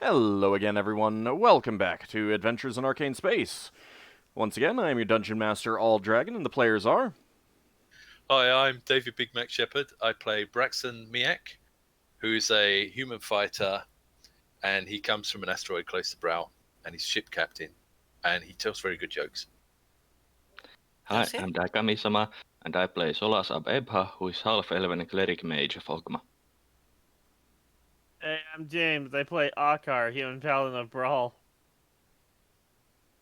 Hello again, everyone. Welcome back to Adventures in Arcane Space. Once again, I am your Dungeon Master, AuldDragon, and the players are... Hi, I'm David Big Mac Shepherd. I play Braxon Miacc, who's a human fighter, and he comes from an asteroid close to Brow, and he's ship captain, and he tells very good jokes. Hi, I'm Dakami-sama, and I play Solas of Ebha, who is Half-Elven Cleric Mage of Ockar. Hey, I'm James. I play Ockar, human paladin of Brawl.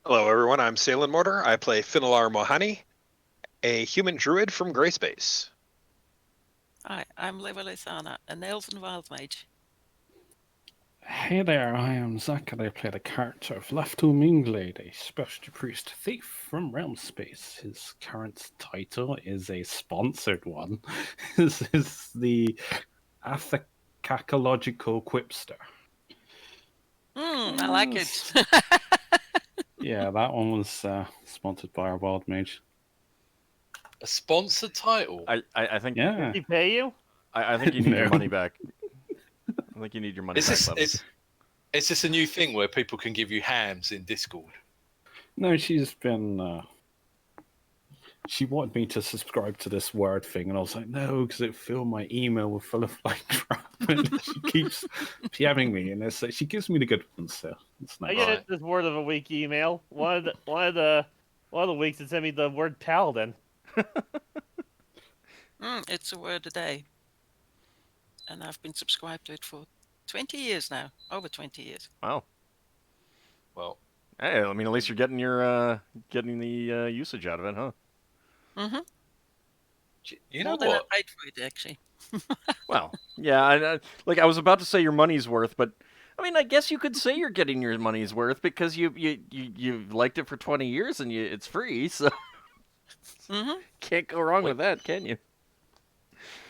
Hello, everyone. I'm Salen Mortar. I play Finnel'ar Mohani, a human druid from Grayspace. Hi, I'm Levalithana, an elven wild mage. Hey there, I am Zach, and I play the character of Lafdul Moonglade, a special priest thief from Realm Space. His current title is a sponsored one. This is the Athacological Quipster. I like it. Yeah, that one was sponsored by our wild mage. A sponsored title? I think... Yeah. Did he pay you? I think you need your No. money back. I think you need your money back. Is this a new thing where people can give you hams in Discord? No, she's been... She wanted me to subscribe to this word thing, and I was like, no, because it filled my email with full of like crap. And she keeps PMing me, and it's like, she gives me the good ones, so it's I nice. get this word of a week email. One of the weeks it sent me the word paladin. It's a word a day. And I've been subscribed to it for 20 years now. Over 20 years. Wow. Well, Hey, I mean, at least you're getting your getting the usage out of it, huh? Mm-hmm. you know More than what? I paid for it, actually. Well, yeah, I was about to say your money's worth, but I mean, I guess you could say you're getting your money's worth because you liked it for 20 years and it's free, so Mm-hmm. can't go wrong with that, can you?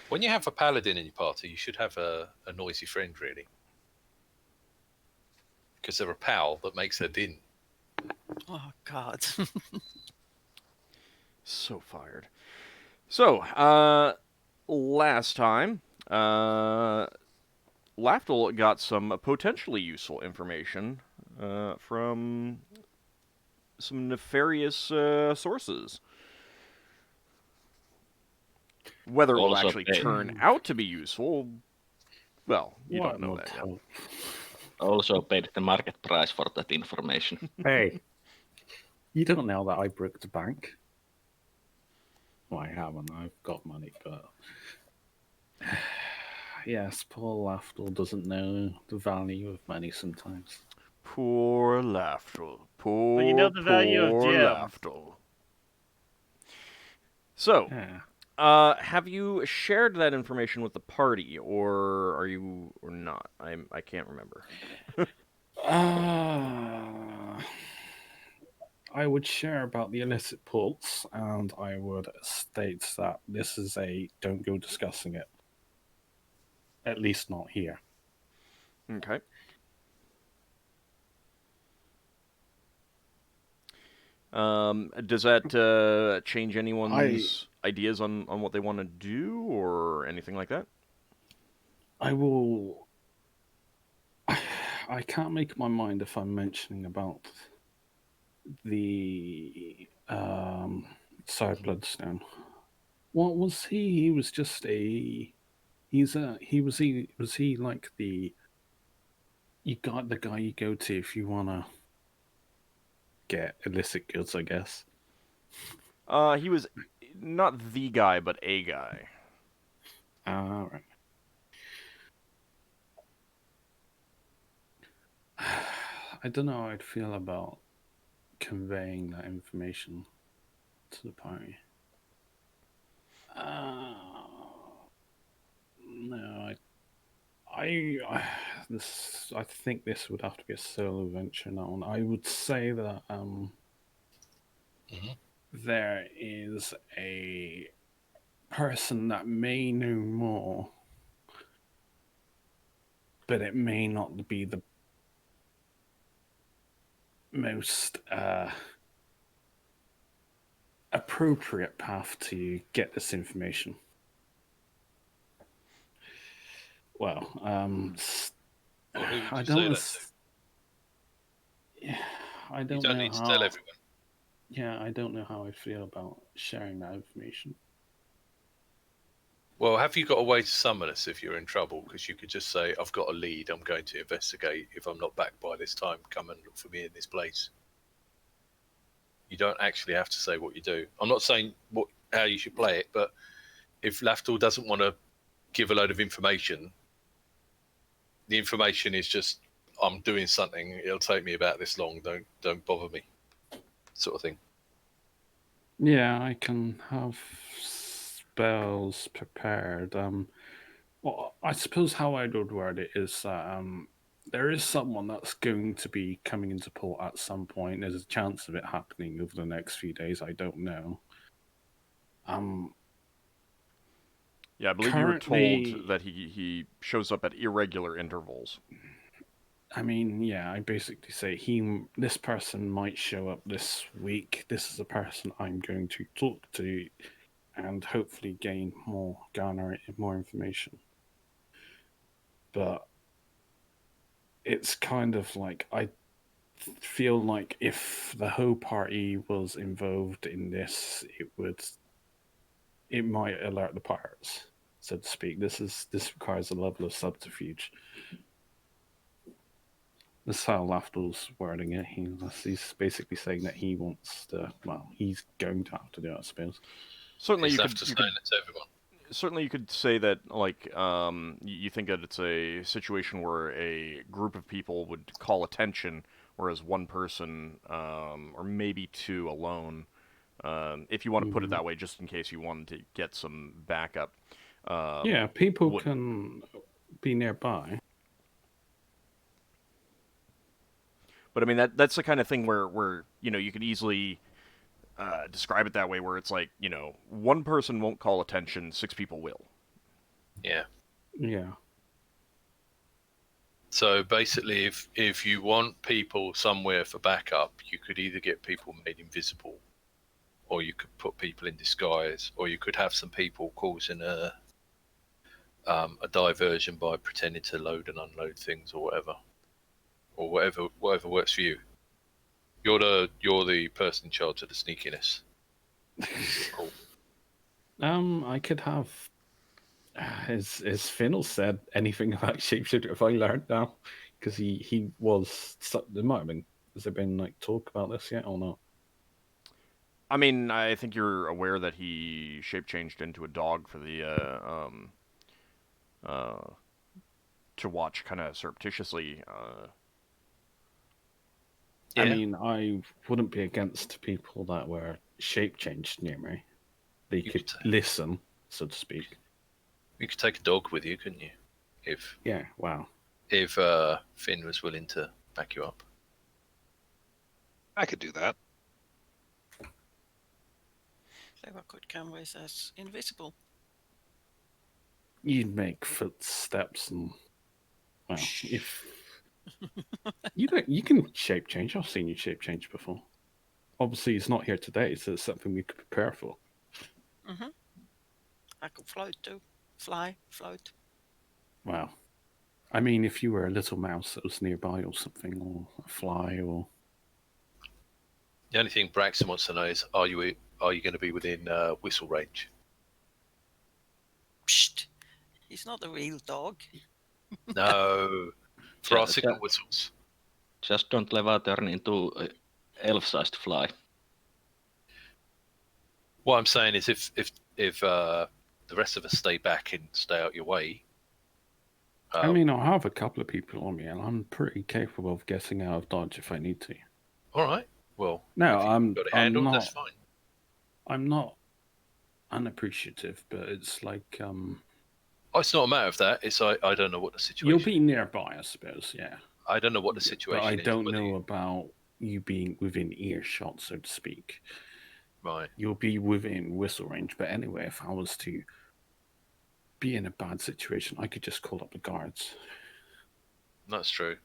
When you have a paladin in your party, you should have a noisy friend, really. Because they're a pal that makes their din. Oh, God. So fired. So, last time, Lafdul got some potentially useful information from some nefarious sources. Whether it will Also actually paid. turn out to be useful, well, you What don't know would that yet. help? Also paid the market price for that information. Hey, you don't know that I broke the bank. Well, I haven't. I've got money, but yes, Paul Lafdul doesn't know the value of money sometimes. Poor Lafdul. Poor, But you know the value of poor Jim. Lafdul. So, Yeah. have you shared that information with the party, or are you, or not? I can't remember. I would share about the illicit ports, and I would state that this is a don't go discussing it. At least not here. Okay. Does that change anyone's ideas on what they want to do, or anything like that? I will. I can't make up my mind if I'm mentioning about the Side Bloodstone. What was he? He was just a. Was he like the. You got the guy you go to if you wanna get illicit goods, I guess. He was not the guy, but a guy. Right. I don't know how I'd feel about conveying that information to the party. No, I think this would have to be a solo venture now. And I would say that there is a person that may know more, but it may not be the most appropriate path to get this information. Well, Well, who would I you don't say wanna that to? I You don't don't know need to how. tell everyone. Yeah, I don't know how I feel about sharing that information. Well, have you got a way to summon us if you're in trouble? Because you could just say, I've got a lead, I'm going to investigate. If I'm not back by this time, come and look for me in this place. You don't actually have to say what you do. I'm not saying how you should play it, but if Lafdul doesn't want to give a load of information, the information is just, I'm doing something, it'll take me about this long, don't bother me, sort of thing. Yeah, I can have spells prepared. Well, I suppose how I would word it is that there is someone that's going to be coming into port at some point. There's a chance of it happening over the next few days. I don't know. Yeah, I believe you were told that he shows up at irregular intervals. I mean, yeah, I basically say this person might show up this week. This is a person I'm going to talk to, and hopefully garner more information. But it's kind of like I feel like if the whole party was involved in this, it might alert the pirates, so to speak. This requires a level of subterfuge. This is how Lafdul's wording it. He's basically saying that he wants to. Well, he's going to have to do it, I suppose. Certainly, He's you have to say that to everyone. Certainly, you could say that, like, you think that it's a situation where a group of people would call attention, whereas one person, or maybe two alone, if you want to put it that way, just in case you wanted to get some backup. Yeah, people can be nearby. But I mean, that's the kind of thing where you could easily describe it that way, where it's like, one person won't call attention, 6 people will. Yeah. Yeah. So basically, if you want people somewhere for backup, you could either get people made invisible, or you could put people in disguise, or you could have some people causing a diversion by pretending to load and unload things, or whatever works for you. You're the person in charge of the sneakiness. Cool. I could have. Has Finnel said anything about shapeshifter? Have I learned now? Because he was. There might have been. Has there been like talk about this yet or not? I mean, I think you're aware that he shape changed into a dog for the to watch kind of surreptitiously. Yeah. I mean, I wouldn't be against people that were shape changed near me. They could listen, so to speak. You could take a dog with you, couldn't you? If Finn was willing to back you up. I could do that. Ebha could come with us invisible. You'd make footsteps and if you can shape change. I've seen you shape change before. Obviously, it's not here today, so it's something we could prepare for. Mm-hmm. I could float too. Fly, float. Wow. I mean, if you were a little mouse that was nearby or something, or a fly, or... The only thing Braxon wants to know is, are you going to be within whistle range? Psst. He's not a real dog. No. For our signal whistles. Just don't Leva turn into elf-sized fly. What I'm saying is, if the rest of us stay back and stay out your way. I mean, I'll have a couple of people on me, and I'm pretty capable of getting out of dodge if I need to. All right. Well, no, I'm not. That's fine. I'm not unappreciative, but it's like Oh, it's not a matter of that. It's I don't know what the situation. You'll be nearby, I suppose. Yeah. I don't know what the situation is. But I don't know about you being within earshot, so to speak. Right. You'll be within whistle range, but anyway, if I was to be in a bad situation, I could just call up the guards. That's true.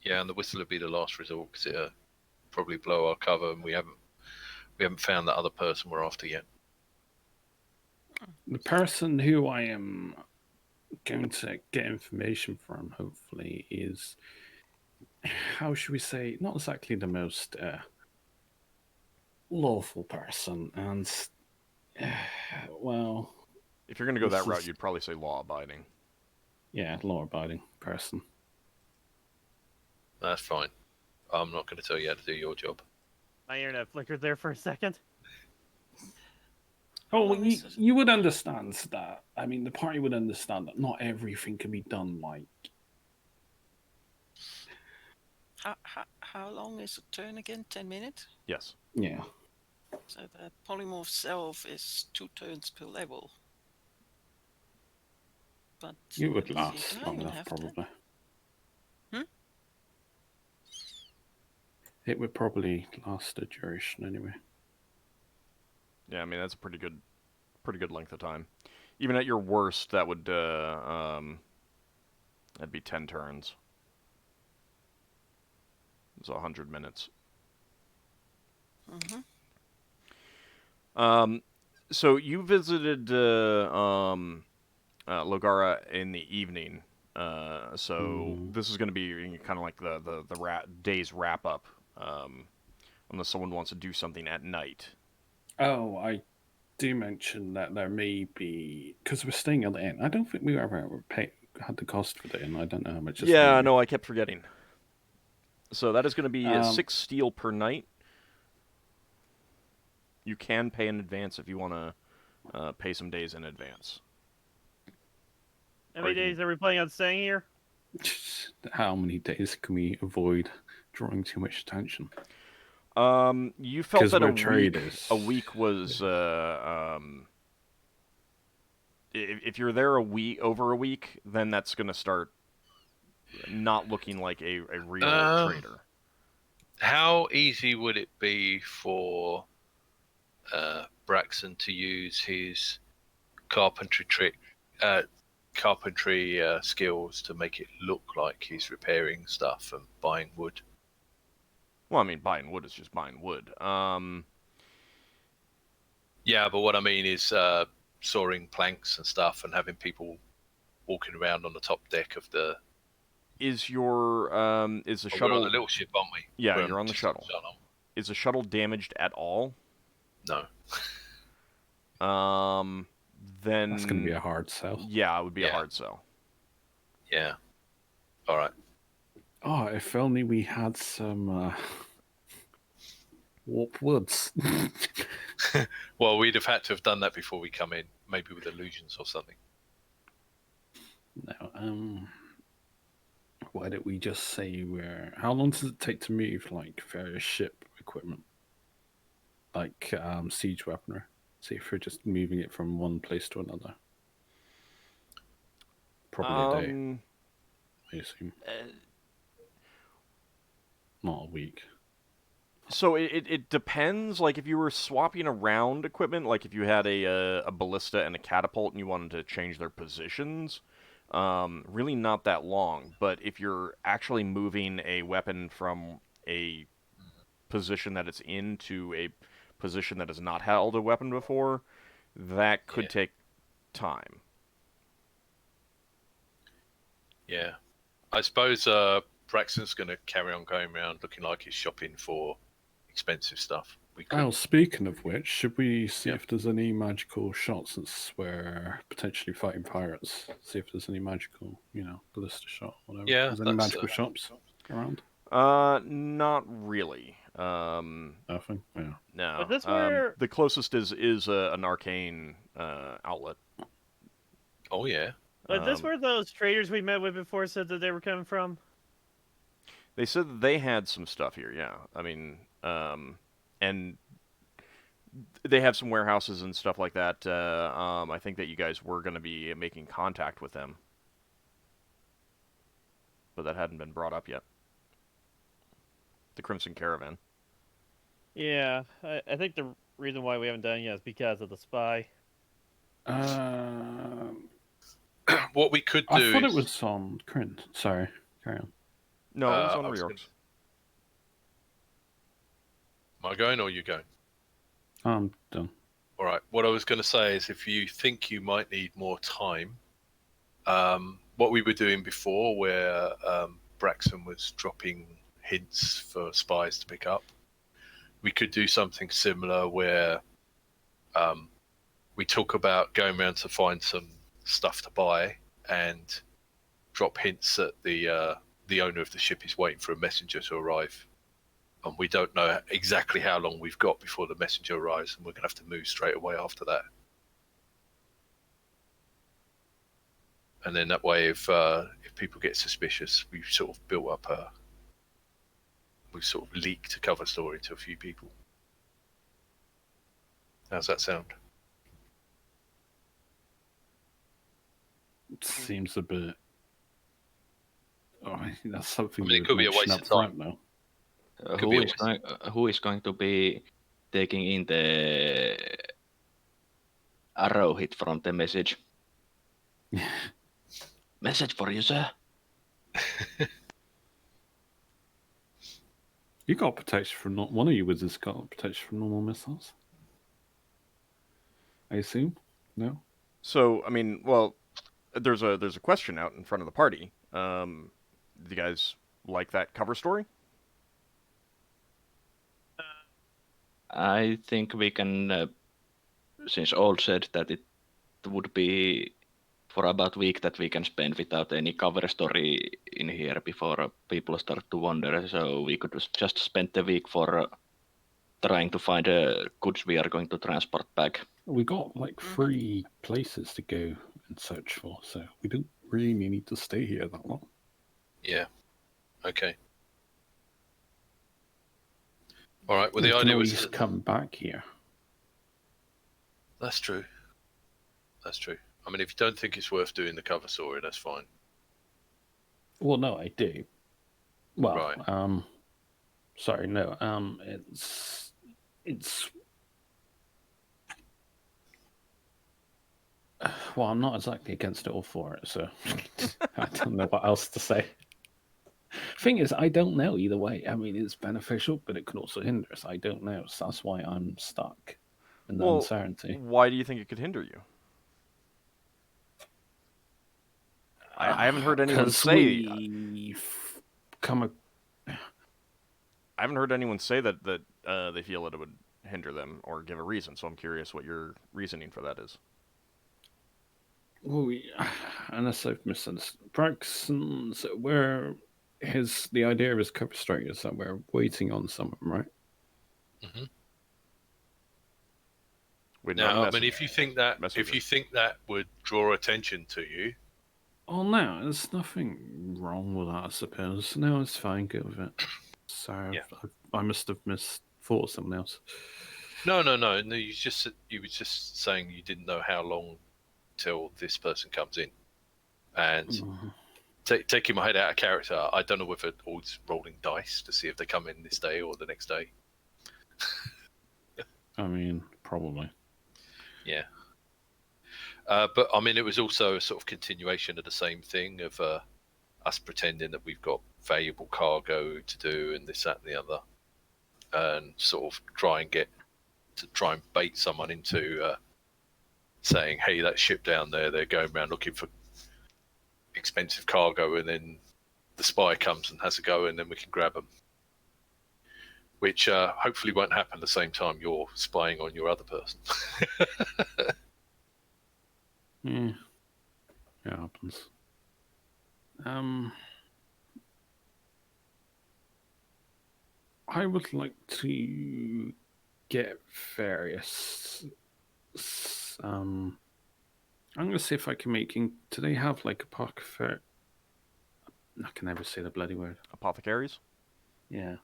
Yeah, and the whistle would be the last resort because it'll probably blow our cover, and we haven't found that other person we're after yet. The person who I am going to get information from, hopefully, is how should we say, not exactly the most lawful person, and well, If you're going to go This that route, is- you'd probably say law-abiding. yeah, law-abiding person. That's fine. I'm not going to tell you how to do your job. My internet flickered there for a second. Oh, long is it? you would understand that. I mean, the party would understand that not everything can be done like. How long is a turn again? 10 minutes? Yes. Yeah. So the polymorph self is 2 turns per level. But You would let's see, last do I long even enough, have that? probably. Hmm? It would probably last a duration anyway. Yeah, I mean that's a pretty good length of time. Even at your worst, that would that'd be 10 turns. It's 100 minutes. Mm-hmm. So you visited Logara in the evening. So this is going to be kind of like the day's wrap up. Unless someone wants to do something at night. Oh, I do mention that there may be, because we're staying at the inn. I don't think we ever had the cost for the inn. I don't know how much. Yeah, no, I kept forgetting. So that is going to be 6 steel per night. You can pay in advance if you want to pay some days in advance. How many days are we planning on staying here? How many days can we avoid drawing too much attention? You felt 'Cause that we're traders. a week was if you're there over a week, then that's going to start not looking like a real trader. How easy would it be for Braxon to use his carpentry skills to make it look like he's repairing stuff and buying wood? Well, I mean, buying wood is just buying wood. Yeah, but what I mean is sawing planks and stuff and having people walking around on the top deck of the. Is your is the shuttle? We're on the little ship, aren't we? Yeah, you're on the shuttle. Is the shuttle damaged at all? No. Then That's going to be a hard sell. Yeah, it would be a hard sell. Yeah. All right. Oh, if only we had some warp woods. Well, we'd have had to have done that before we come in, maybe with illusions or something. No, why don't we just say we're... How long does it take to move, like, various ship equipment? Like, siege weaponry? See if we're just moving it from one place to another. Probably a day, I assume. Not a week. So it depends. Like if you were swapping around equipment, like if you had a ballista and a catapult and you wanted to change their positions, really not that long. But if you're actually moving a weapon from a position that it's in to a position that has not held a weapon before, that could take time. Yeah. I suppose Braxton's going to carry on going around looking like he's shopping for expensive stuff. Well, speaking of which, should we see if there's any magical shots since we're potentially fighting pirates? See if there's any magical, ballista shot, whatever. Yeah, Is there any magical shops around? Not really. Nothing. Yeah. No. But this where the closest is an arcane outlet. Oh yeah. But this where those traders we met with before said that they were coming from? They said that they had some stuff here, yeah. I mean, and they have some warehouses and stuff like that. I think that you guys were going to be making contact with them. But that hadn't been brought up yet. The Crimson Caravan. Yeah, I think the reason why we haven't done it yet is because of the spy. What we could do I thought it was on Kryn. Sorry, carry on. No, it was on Reorx. Am I going or are you going? I'm done. All right. What I was going to say is if you think you might need more time, what we were doing before where Braxon was dropping hints for spies to pick up. We could do something similar where we talk about going around to find some stuff to buy and drop hints that the owner of the ship is waiting for a messenger to arrive. And we don't know exactly how long we've got before the messenger arrives, and we're going to have to move straight away after that. And then that way, if people get suspicious, we've sort of built up we've sort of leaked a cover story to a few people. How's that sound? It seems a bit. Oh, I think that's something. I mean, it could be a waste of time. Now. Who is going to be taking in the arrow hit from the message? Message for you, sir. You got protection from not one of you wizards got protection from normal missiles. I assume? No? So, I mean, well, there's a question out in front of the party. Do you guys like that cover story? I think we can, since Old said that it would be for about a week that we can spend without any cover story in here before people start to wander, so we could just spend the week for trying to find goods we are going to transport back. We got like 3 places to go and search for, so we don't really need to stay here that long. Yeah. Okay. All right. Well, We the can idea always was come back here. That's true. That's true. I mean, if you don't think it's worth doing the cover story, that's fine. Well, no, I do. Well, Right. Sorry, no. It's. Well, I'm not exactly against it or for it, so I don't know what else to say. Thing is, I don't know either way. I mean, it's beneficial, but it could also hinder us. I don't know, so that's why I'm stuck in the uncertainty. Why do you think it could hinder you? I haven't heard anyone say. I haven't heard anyone say that they feel that it would hinder them or give a reason. So I'm curious what your reasoning for that is. Well, unless I've misunderstood, Braxon's where the idea of his cover story is that we're waiting on someone, right? Mm-hmm. Now, I mean, if you think that would draw attention to you. Oh no, there's nothing wrong with that, I suppose. No, it's fine. Go with it. Sorry, Yeah. I must have misthought something else. No. You were just saying you didn't know how long till this person comes in, and taking my head out of character, I don't know whether Ald's rolling dice to see if they come in this day or the next day. I mean, probably. Yeah. But I mean, it was also a sort of continuation of the same thing of us pretending that we've got valuable cargo to do and this, that, and the other, and sort of try and bait someone into saying, "Hey, that ship down there, they're going around looking for expensive cargo," and then the spy comes and has a go, and then we can grab them. Which hopefully won't happen at the same time you're spying on your other person. Yeah, it happens. I would like to get various. I'm going to see if I can make. Do they have like apothecary? I can never say the bloody word. Apothecaries? Yeah.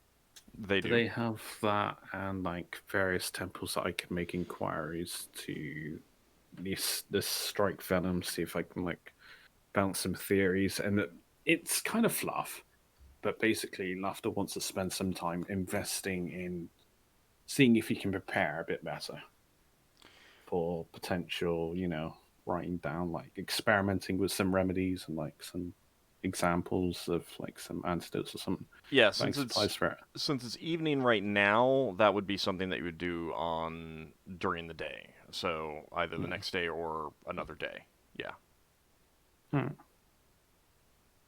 They do. They have that and like various temples that I can make inquiries to this strike venom, see if I can like bounce some theories. And it's kind of fluff, but basically Lafdul wants to spend some time investing in seeing if he can prepare a bit better for potential, writing down, like experimenting with some remedies and like some examples of like some antidotes or something. Yeah, since it's evening right now, that would be something that you would do during the day. So either the next day or another day. Yeah.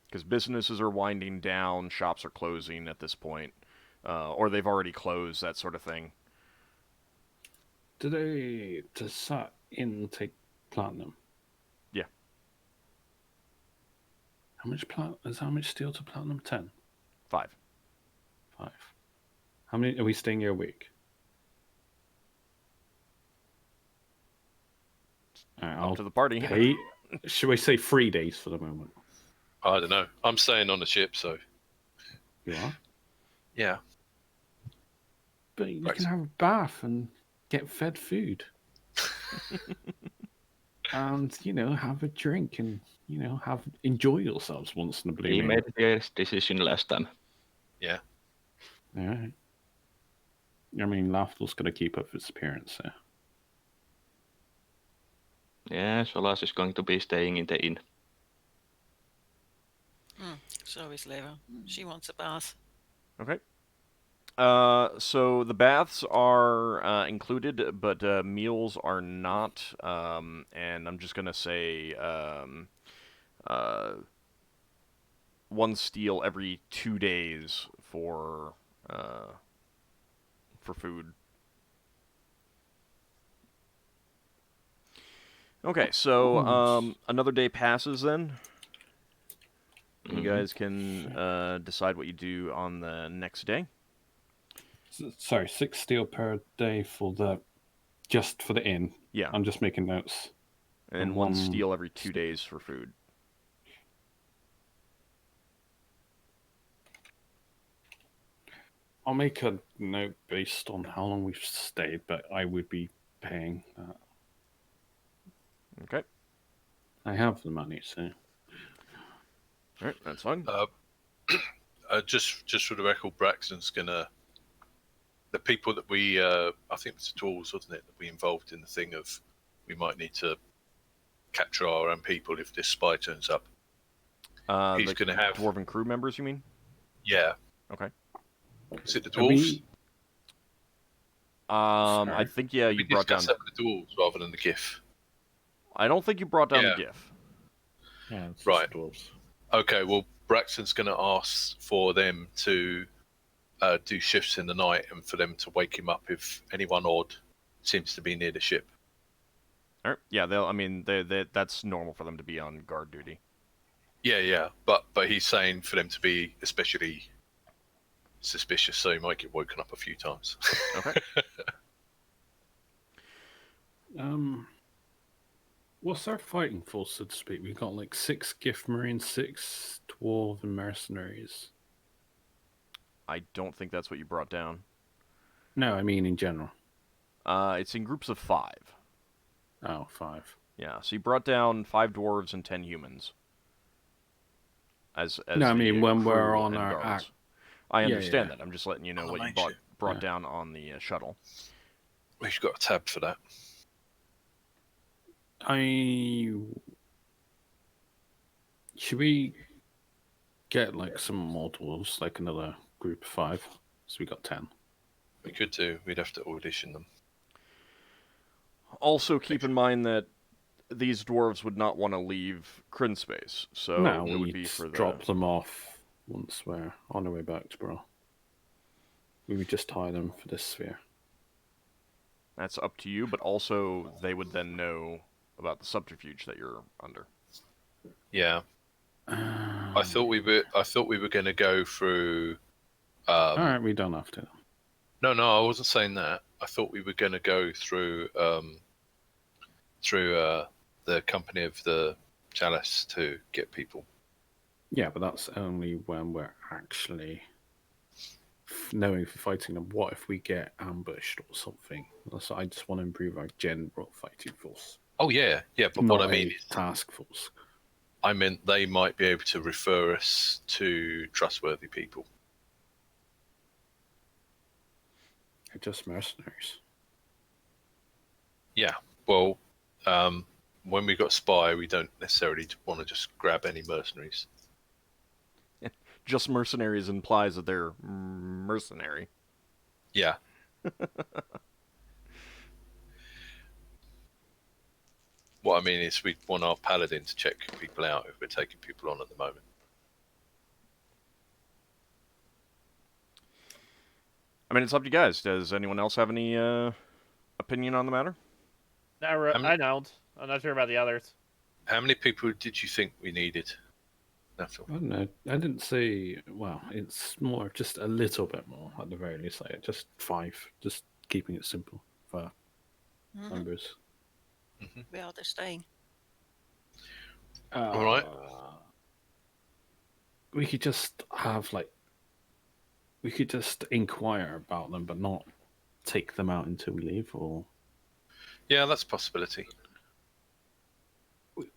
Because businesses are winding down, shops are closing at this point, or they've already closed, that sort of thing. Does that inn take platinum? Yeah. How much steel to platinum? 10? 5. 5. How many are we staying here a week? Alright, Up I'll to the party. pay. Should we say 3 days for the moment? I don't know. I'm staying on the ship, so You are? yeah. But you Right. can have a bath and get fed food. And, have a drink and, enjoy yourselves once in a blue He moon. made his decision last time. Yeah. Alright. I mean, Lafdul's going to keep up his appearance, so. Yeah, Solas is going to be staying in the inn. So is Leva. She wants a bath. Okay. So the baths are included, but meals are not. And I'm just gonna say 1 steel every 2 days for food. Okay, so another day passes then. You guys can decide what you do on the next day. Sorry, 6 steel per day just for the inn. Yeah. I'm just making notes. And 1 steel every 2 days for food. I'll make a note based on how long we've stayed, but I would be paying that. Okay. I have the money, so. Alright, that's fine. Just for the record, Braxton's gonna. The people that we, I think it's the tools, wasn't it, that we involved in the thing of we might need to capture our own people if this spy turns up. He's the going to have dwarven crew members, you mean? Yeah. Okay. Is it the dwarves? I think you brought down. That with the dwarves rather than the GIF. I don't think you brought down the GIF. Yeah, it's right. just dwarves. Okay, well, Braxton's going to ask for them to do shifts in the night and for them to wake him up if anyone odd seems to be near the ship. All right. Yeah, that's normal for them to be on guard duty. Yeah, but he's saying for them to be especially suspicious, so he might get woken up a few times. Okay. What's our fighting force, so to speak? We've got like 6 gift marines, 6 dwarven mercenaries. I don't think that's what you brought down. No, I mean in general. It's in groups of 5. Oh, 5. Yeah, so you brought down 5 dwarves and 10 humans. No, I mean when we're on our act. I understand that. I'm just letting you know what you brought down on the shuttle. We've got a tab for that. Should we get like some more dwarves, like another group of 5? So we got 10. We could do. We'd have to audition them. Also, keep in mind that these dwarves would not want to leave Kryn space, so no, it would be for the... drop them off once we're on our way back to Bro. We would just tie them for this sphere. That's up to you, but also they would then know about the subterfuge that you're under. Yeah. I thought we were going to go through. All right, we don't have to. No, I wasn't saying that. I thought we were going to go through the company of the Chalice to get people. Yeah, but that's only when we're actually knowing for fighting them. What if we get ambushed or something? So I just want to improve our general fighting force. Oh yeah, but not what I mean is task force. I meant they might be able to refer us to trustworthy people. They're just mercenaries. Yeah, well, when we got spy, we don't necessarily want to just grab any mercenaries. Just mercenaries implies that they're mercenary. Yeah. What I mean is we want our Paladin to check people out if we're taking people on at the moment. I mean, it's up to you guys. Does anyone else have any opinion on the matter? I don't. I'm not sure about the others. How many people did you think we needed? Lafdul? I don't know. I didn't say. Well, it's more, just a little bit more at the very least. Like just 5, just keeping it simple for Mhm. numbers. Where are they staying? All right. We could just have we could just inquire about them, but not take them out until we leave. Or Yeah, that's a possibility.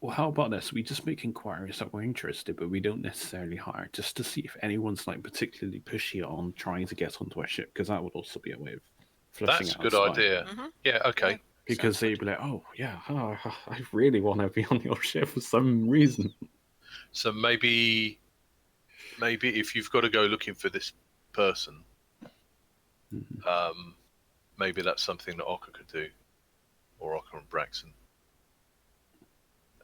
well, how about this? We just make inquiries that we're interested, but we don't necessarily hire, just to see if anyone's particularly pushy on trying to get onto our ship, because that would also be a way of flushing That's a out good spy. idea. Mhm. Yeah, okay. Because Sounds they'd be like, oh, yeah, I really want to be on your ship for some reason. So maybe if you've got to go looking for this person, maybe that's something that Ockar could do, or Ockar and Braxon.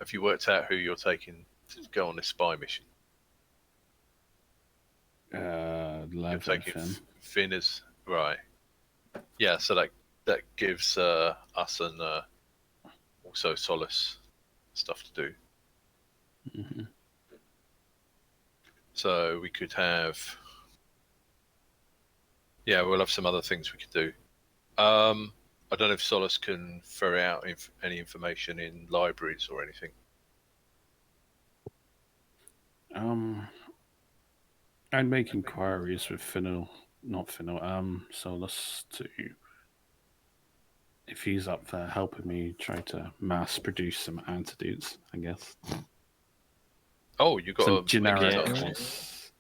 Have you worked out who you're taking to go on this spy mission? You're taking Levalithana. Finn as right. Yeah, so that gives us and also Solas stuff to do. Mhm. So we could have, yeah, we'll have some other things we could do. I don't know if Solas can ferret out any information in libraries or anything. I'd make inquiries with Solas to, if he's up for helping me try to mass produce some antidotes, I guess. Oh, you got Some to generic make it up. ones.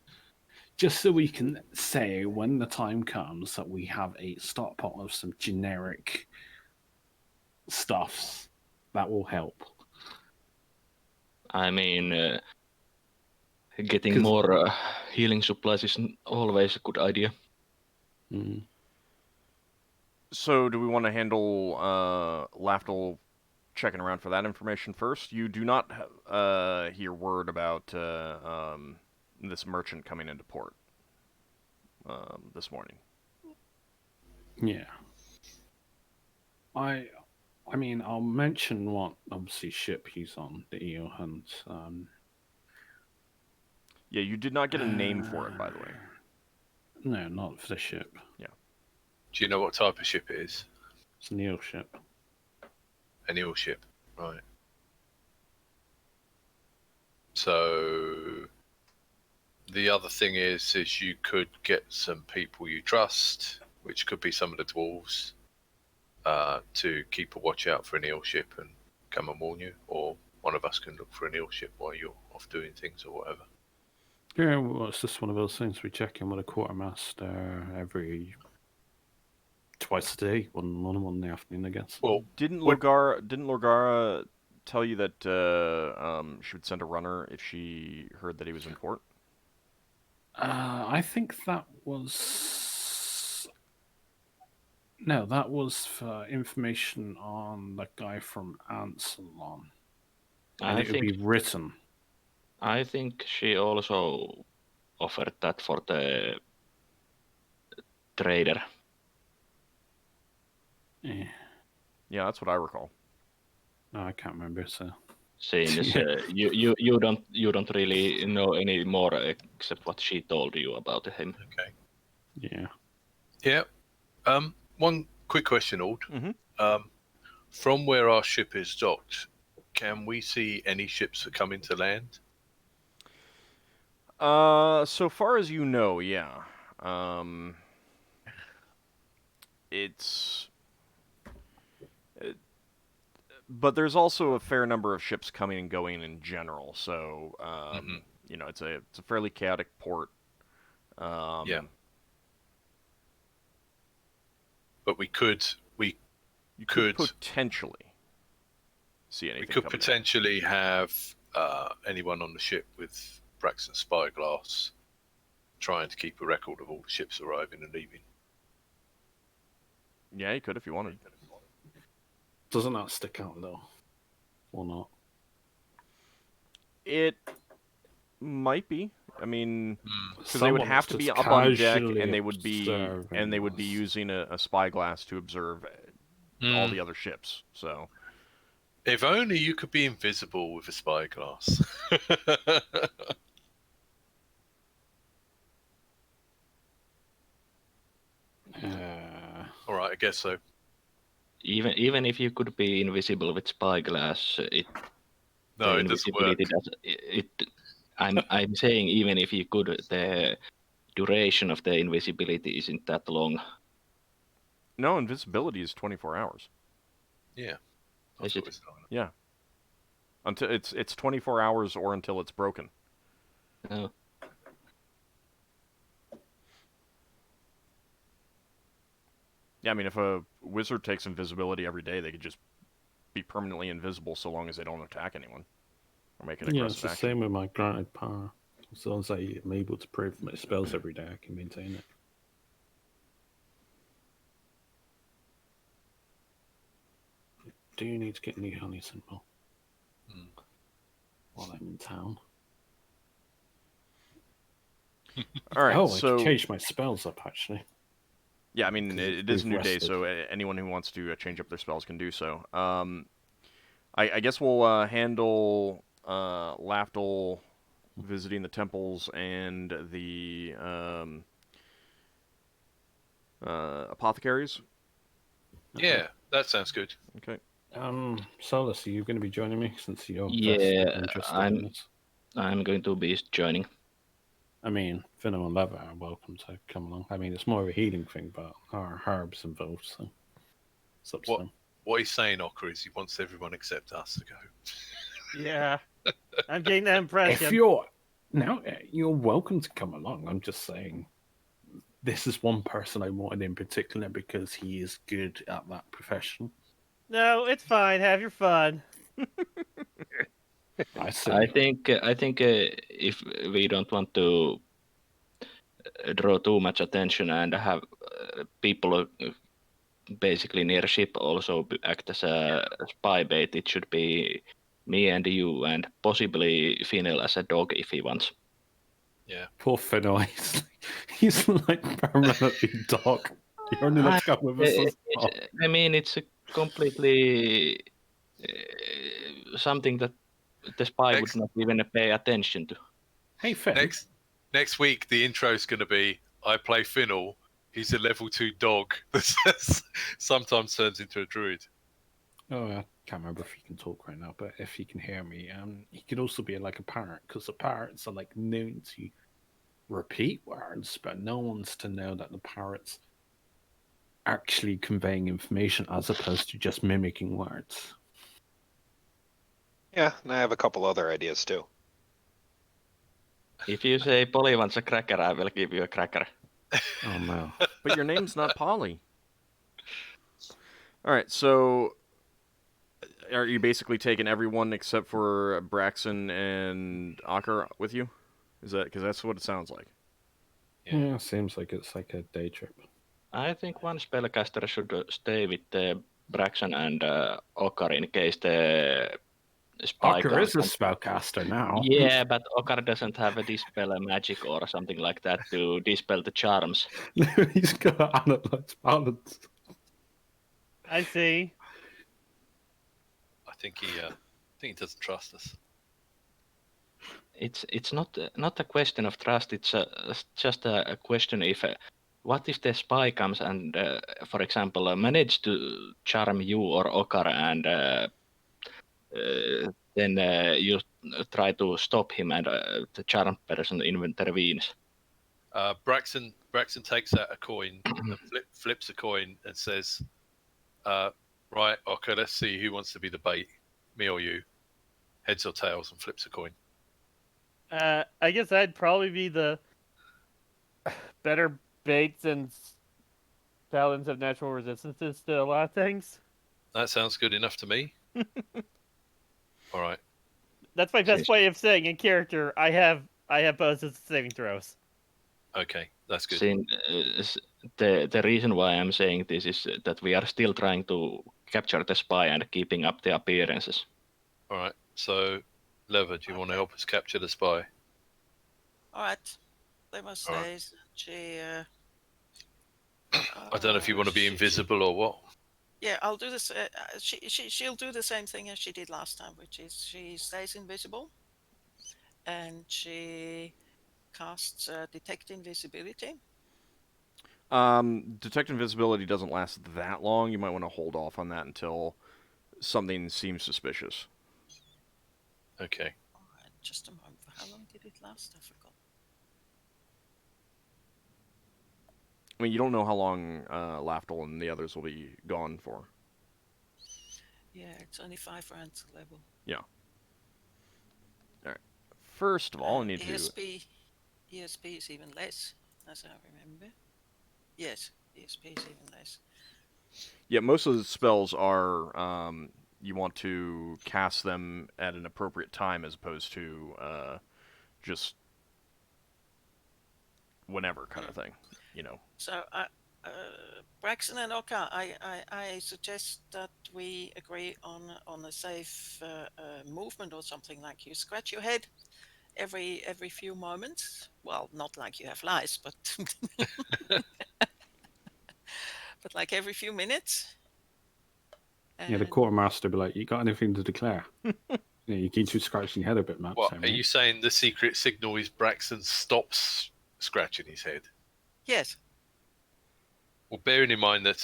Just so we can say when the time comes that we have a stockpile of some generic stuffs that will help. I mean, getting 'Cause- more healing supplies is always a good idea. Mm. So, do we want to handle Lafdul checking around for that information first? You do not hear word about this merchant coming into port this morning. Yeah. I mean, I'll mention what obviously ship he's on, the eel hunt. Yeah, you did not get a name for it, by the way. No, not for the ship. Do you know what type of ship it is? It's an eel ship. An eel ship, right? So the other thing is you could get some people you trust, which could be some of the dwarves, to keep a watch out for an eel ship and come and warn you, or one of us can look for an eel ship while you're off doing things or whatever. Yeah, well, it's just one of those things. We check in with a quartermaster every twice a day, one in the afternoon, I guess. Well, Didn't what- Lorgara tell you that she would send a runner if she heard that he was in port? I think that was no, that was for information on the guy from Ansalon, and I it would be written. I think she also offered that for the trader. Yeah, Yeah, that's what I recall. no, I can't remember. So Seeing as you don't really know any more except what she told you about him. okay. yeah, Yeah. One quick question, Ald. Mhm. From where our ship is docked, can we see any ships that come into land? So far as you know, yeah. It's... But there's also a fair number of ships coming and going in general, so you know, it's a fairly chaotic port. Yeah. But we could You could potentially see anything. we could coming in. potentially have anyone on the ship with Braxon spyglass trying to keep a record of all the ships arriving and leaving. Yeah, you could if you wanted. doesn't that stick out though, or not? It Might be. I mean, Hmm. because they would Someone have is to be just up on deck, casually and they would be observing us. using a spyglass to observe all Hmm. the other ships. So If only you could be invisible with a spyglass. All right, I guess so. Even if you could be invisible with spyglass, No, the it doesn't work. invisibility does it. I'm saying even if you could, the duration of the invisibility isn't that long. no, invisibility is 24 hours. Yeah. Is That's what it? we're starting. Yeah, until it's 24 hours or until it's broken. No. Yeah, I mean, if a wizard takes invisibility every day, they could just be permanently invisible so long as they don't attack anyone or make an Yeah, it's aggressive the action. same with my granted power. As long as I'm able to prove my spells every day, I can maintain it. Do you need to get new honey symbol while I'm in town? All right, I can so change my spells up actually. yeah, I mean, 'Cause it is a we've new day, rested. so anyone who wants to change up their spells can do so. I guess we'll handle Lafdul visiting the temples and the apothecaries. Yeah, that sounds good. Okay. Solas, are you going to be joining me since you're Yeah, vested interested in this? I'm going to be joining. I mean, Finno and Leva are welcome to come along. I mean, it's more of a healing thing, but there are herbs involved, so it's up to them. What he's saying, Ockar, is he wants everyone except us to go. Yeah. I'm getting that impression. If you're welcome to come along. I'm just saying, this is one person I wanted in particular because he is good at that profession. No, it's fine. Have your fun. I see. I think if we don't want to draw too much attention and have people basically near ship also act as a spy bait, it should be me and you, and possibly Finnel as a dog if he wants. Yeah. Poor Finno, he's like permanently dog. You're only allowed to come with us as well. I mean, it's a completely something that the spy would not even pay attention to. Hey, Finn. Next week, the intro is going to be I play Finnel. He's a level 2 dog that sometimes turns into a druid. Oh, I can't remember if he can talk right now, but if he can hear me, he could also be like a parrot, because the parrots are like known to repeat words, but no one's to know that the parrot's actually conveying information as opposed to just mimicking words. Yeah, and I have a couple other ideas too. If you say Polly wants a cracker, I will give you a cracker. Oh no. But your name's not Polly. All right, so are you basically taking everyone except for Braxon and Ockar with you? Is that because that's what it sounds like? Yeah, seems like it's like a day trip. I think one spellcaster should stay with Braxon and Ockar in case the spy Ockar comes. is a spellcaster now. Yeah, but Ockar doesn't have a dispel magic or something like that to dispel the charms. He's got to analyze balance. I see. I think he doesn't trust us. It's not a question of trust. It's just a question if what if the spy comes and, for example, manage to charm you or Ockar, and then you try to stop him, and the charmed person intervenes. Braxon takes out a coin and flips a coin and says, right, okay, let's see who wants to be the bait, me or you. Heads or tails, and flips a coin. I guess I'd probably be the better bait since paladins have natural resistances to a lot of things. That sounds good enough to me. All right. That's my best way of saying in character. I have bonuses to saving throws. Okay, that's good. The reason why I'm saying this is that we are still trying to capture the spy and keeping up the appearances. All right. So, Leva, do you want to help us capture the spy? All right. Leva stays. She. I don't know if you want to be invisible or what. Yeah, I'll do this. She'll do the same thing as she did last time, which is she stays invisible, and she casts detect invisibility. Detect invisibility doesn't last that long. You might want to hold off on that until something seems suspicious. Okay. All right, just a moment. For how long did it last? I forgot. I mean, you don't know how long Lafdul and the others will be gone for. Yeah, it's only 5 rounds level. Yeah. All right. First of all, I need to... ESP is even less, as I remember. Yes, ESP is even less. Yeah, most of the spells are you want to cast them at an appropriate time as opposed to just whenever kind of thing, you know. So, Braxon and Ockar, I suggest that we agree on a safe movement or something, like you scratch your head every few moments. Well, not like you have lice, but but like every few minutes. Yeah, the quartermaster be like, "You got anything to declare?" Yeah, you keep just scratching your head a bit, Matt. What, are you saying the secret signal is Braxon stops scratching his head? Yes. Well, bearing in mind that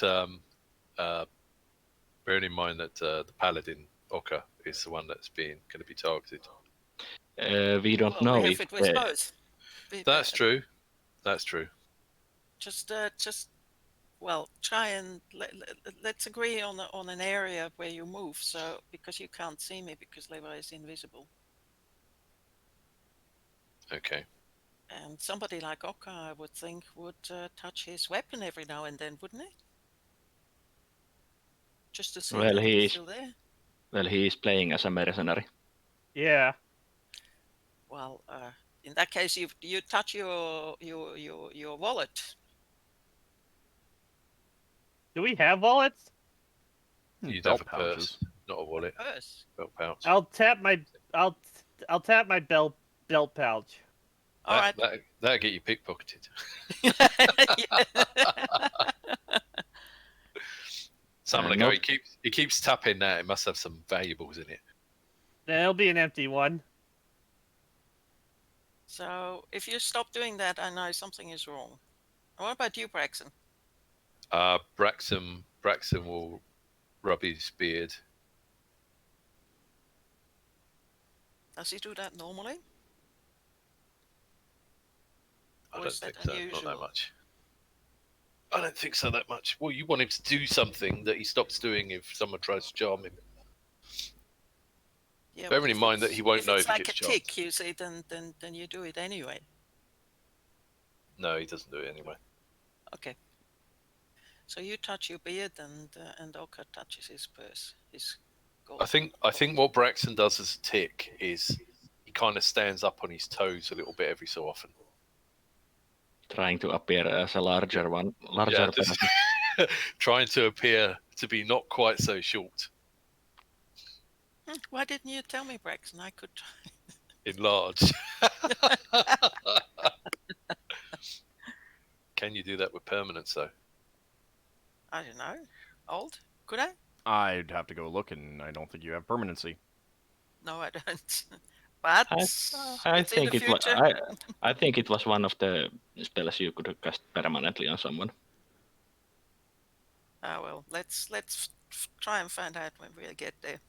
the Paladin Ockar is the one that's going to be targeted. We don't know if it was both. That's true. That's true. Just well, try and let's agree on an area where you move. So because you can't see me because Leva is invisible. Okay. And somebody like Ockar, I would think, would touch his weapon every now and then, wouldn't he? Just to see that he's still there. Well, he is playing as a mercenary. Yeah. Well, in that case, you touch your wallet. Do we have wallets? You'd Belt have a pouches. purse, not a wallet. Purse. Belt pouch. I'll tap my belt pouch. All right. That'll get you pickpocketed. Someone go. He keeps tapping that. It must have some valuables in it. It'll be an empty one. So if you stop doing that, I know something is wrong. What about you, Braxon? Braxon will rub his beard. Does he do that normally? I don't think so. Not that much. I don't think so that much. Well, you want him to do something that he stops doing if someone tries to charm him. Yeah, bearing in mind that he won't know if he gets charmed. If it's like a tick, you see, then you do it anyway. No, he doesn't do it anyway. Okay. So you touch your beard, and Ockar touches his purse, his gold. I think what Braxon does as a tick is he kind of stands up on his toes a little bit every so often. Trying to appear as a larger person. Trying to appear to be not quite so short. Why didn't you tell me, Braxon? I could try. Enlarge. Can you do that with permanence, though? I don't know. Old? Could I? I'd have to go look, and I don't think you have permanency. No, I don't. But I think it was one of the spells you could cast permanently on someone. Well, let's try and find out when we get there.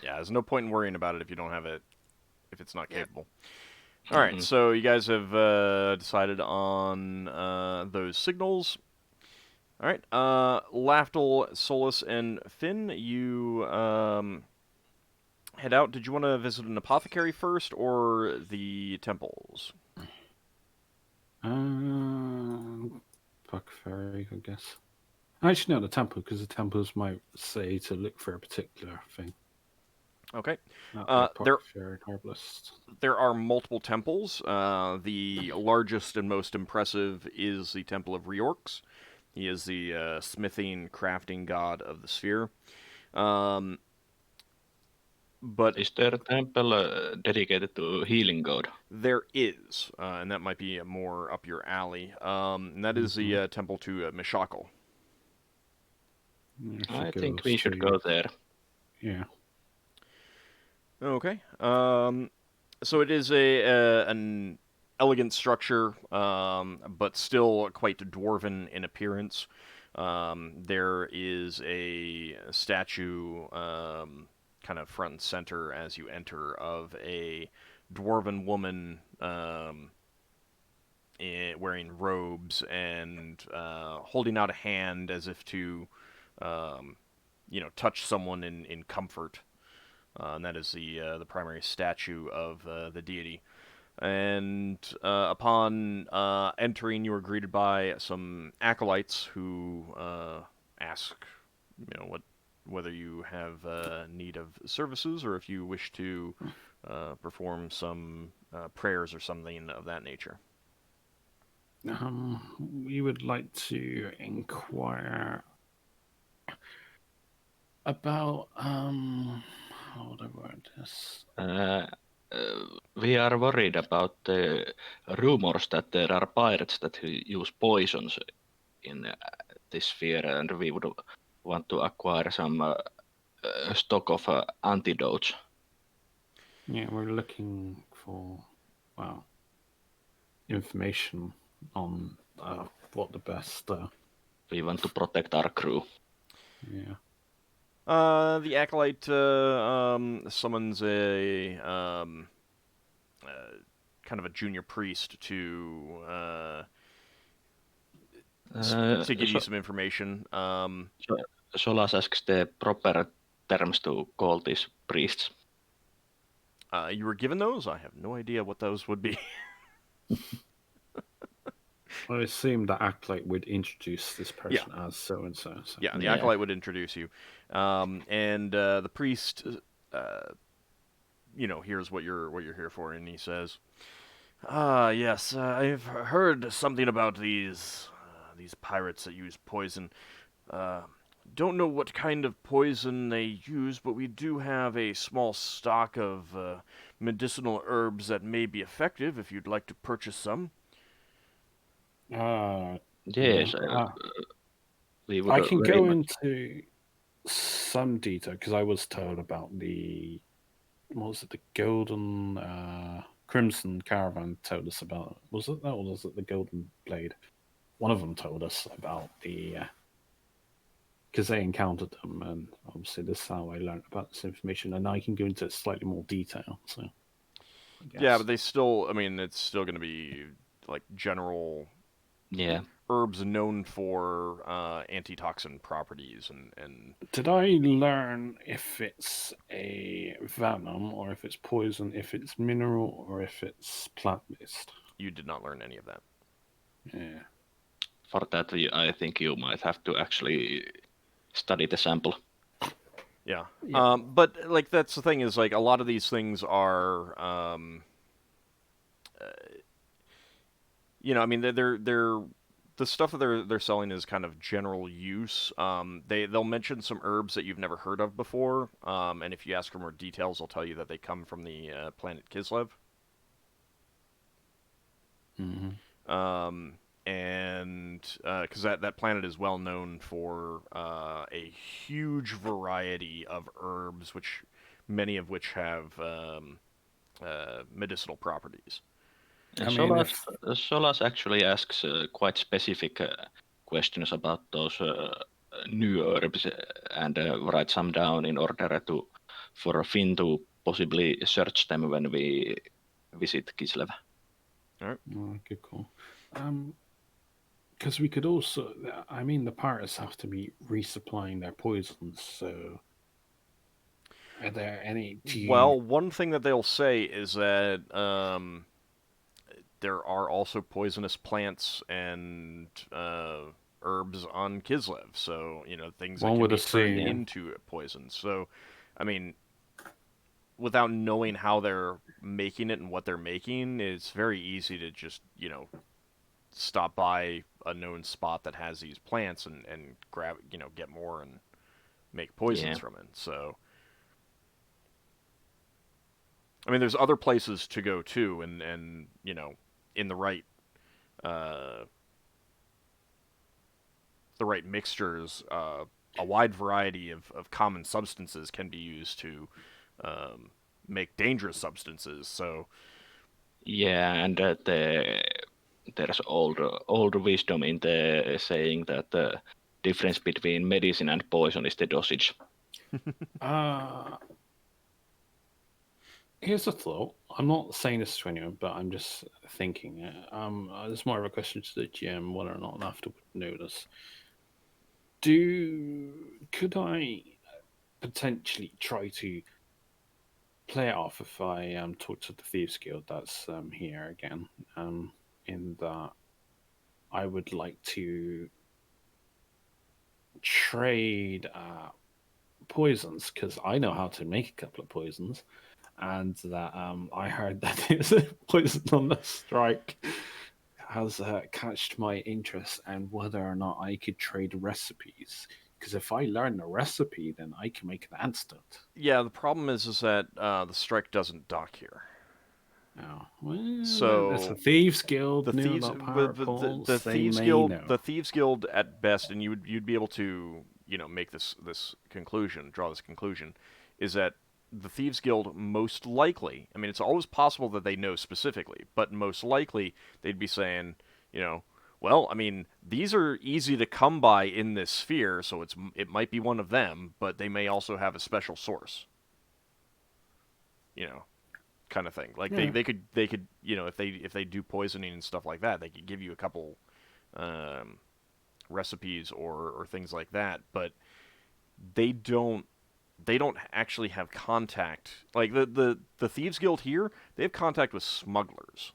Yeah, there's no point in worrying about it if you don't have it, if it's not capable. All right, so you guys have decided on those signals. All right, Lafdul, Solas, and Finn, you head out. Did you want to visit an apothecary first or the temples? Apothecary, I guess. Actually, no, the temple, because the temples might say to look for a particular thing. Okay. Herbalist. There are multiple temples. The largest and most impressive is the Temple of Reorx. He is the smithing, crafting god of the sphere. But Is there a temple dedicated to healing god? there is, and that might be more up your alley. And that is the temple to Miacc. I think we should go there. Yeah. Okay. So it is an elegant structure, but still quite dwarven in appearance. There is a statue, kind of front and center as you enter, of a dwarven woman wearing robes and holding out a hand as if to, touch someone in comfort. And that is the primary statue of the deity. And upon entering, you are greeted by some acolytes who ask, whether you have need of services or if you wish to perform some prayers or something of that nature. We would like to inquire about how would I word this? We are worried about the rumors that there are pirates that use poisons in this sphere, and we would want to acquire some stock of antidotes. Yeah, we're looking for information on what the best. We want to protect our crew. Yeah. The acolyte summons a kind of a junior priest to give you some information. Solas asks the proper terms to call these priests. You were given those? I have no idea what those would be. I assume that acolyte would introduce this person as so and so. Yeah, the acolyte would introduce you, and the priest, here's what you're here for, and he says, yes, I've heard something about these pirates that use poison. Don't know what kind of poison they use, but we do have a small stock of medicinal herbs that may be effective if you'd like to purchase some. Yes, we would. I can go into some detail because I was told about the golden crimson caravan told us about. Was it that, or was it the golden blade? One of them told us about the because they encountered them, and obviously this is how I learned about this information, and I can go into slightly more detail. So, yeah, but it's still going to be like general. Yeah. Herbs known for antitoxin properties and. Did I learn if it's a venom or if it's poison, if it's mineral or if it's plant based? You did not learn any of that. Yeah. For that, I think you might have to actually study the sample. Yeah. But like that's the thing is like a lot of these things are, they're the stuff that they're selling is kind of general use. They'll mention some herbs that you've never heard of before, and if you ask for more details, they'll tell you that they come from the planet Kislev. Mm-hmm. And because that planet is well known for a huge variety of herbs, many of which have medicinal properties. Solas actually asks quite specific questions about those new herbs and writes some down in order for Finn to possibly search them when we visit Kislev. All right. Good call. Because we could also, the pirates have to be resupplying their poisons, so are there any... Well, one thing that they'll say is that there are also poisonous plants and herbs on Kislev, so, things that can be turned into poisons. So, without knowing how they're making it and what they're making, it's very easy to just, stop by a known spot that has these plants and grab, get more and make poisons from it. So, I mean, there's other places to go too, and in the right mixtures, a wide variety of common substances can be used to make dangerous substances. So Yeah, and there's old wisdom in the saying that the difference between medicine and poison is the dosage. Here's a thought. I'm not saying this to anyone, but I'm just thinking. It's more of a question to the GM whether or not Lafdul would know this. Could I potentially try to play it off if I talk to the Thieves Guild that's here again? In that I would like to trade poisons because I know how to make a couple of poisons, and that I heard that there's a poison on the strike has catched my interest, and whether or not I could trade recipes. Because if I learn the recipe, then I can make an instant. yeah, the problem is that the strike doesn't dock here. Oh, well, So it's a Thieves Guild. the Knew thieves, about pirate pools. the They thieves may guild, know. the thieves guild at best, and you'd be able to make this conclusion, draw this conclusion, is that the thieves guild most likely. I mean, it's always possible that they know specifically, but most likely they'd be saying, well, I mean, these are easy to come by in this sphere, so it might be one of them, but they may also have a special source. Kind of thing. Like Yeah. they could if they do poisoning and stuff like that, they could give you a couple recipes or things like that, but they don't actually have contact. Like the Thieves Guild here, they have contact with smugglers.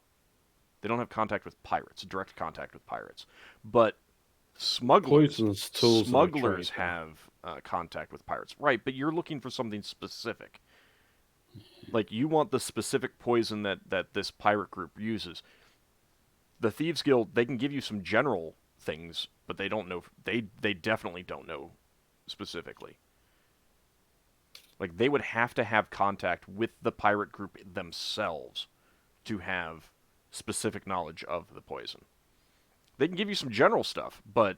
They don't have contact with pirates, direct contact with pirates. But Poison's tools of smugglers trade, though. have contact with pirates. Right, but you're looking for something specific. Like, you want the specific poison that this pirate group uses. The Thieves Guild, they can give you some general things, but they don't know. They definitely don't know specifically. Like, they would have to have contact with the pirate group themselves to have specific knowledge of the poison. They can give you some general stuff, but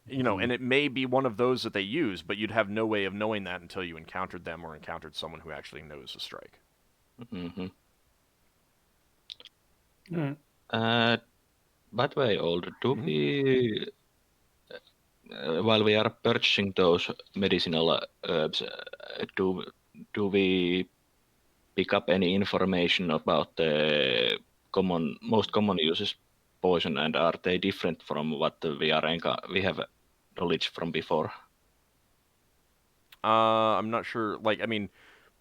and it may be one of those that they use, but you'd have no way of knowing that until you encountered them or encountered someone who actually knows the strike. Mm-hmm. Right. By the way, do we, while we are purchasing those medicinal herbs, do we pick up any information about the most common uses poison, and are they different from what we have knowledge from before? I'm not sure. Like, I mean,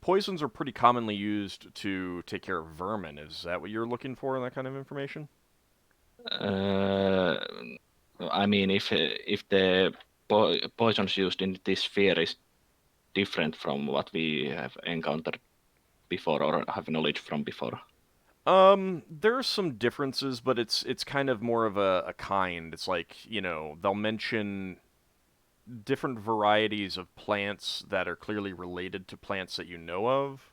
poisons are pretty commonly used to take care of vermin. Is that what you're looking for in that kind of information? I mean, if the poisons used in this sphere is different from what we have encountered before or have knowledge from before. There are some differences, but it's kind of more of a kind. It's like, they'll mention different varieties of plants that are clearly related to plants that you know of.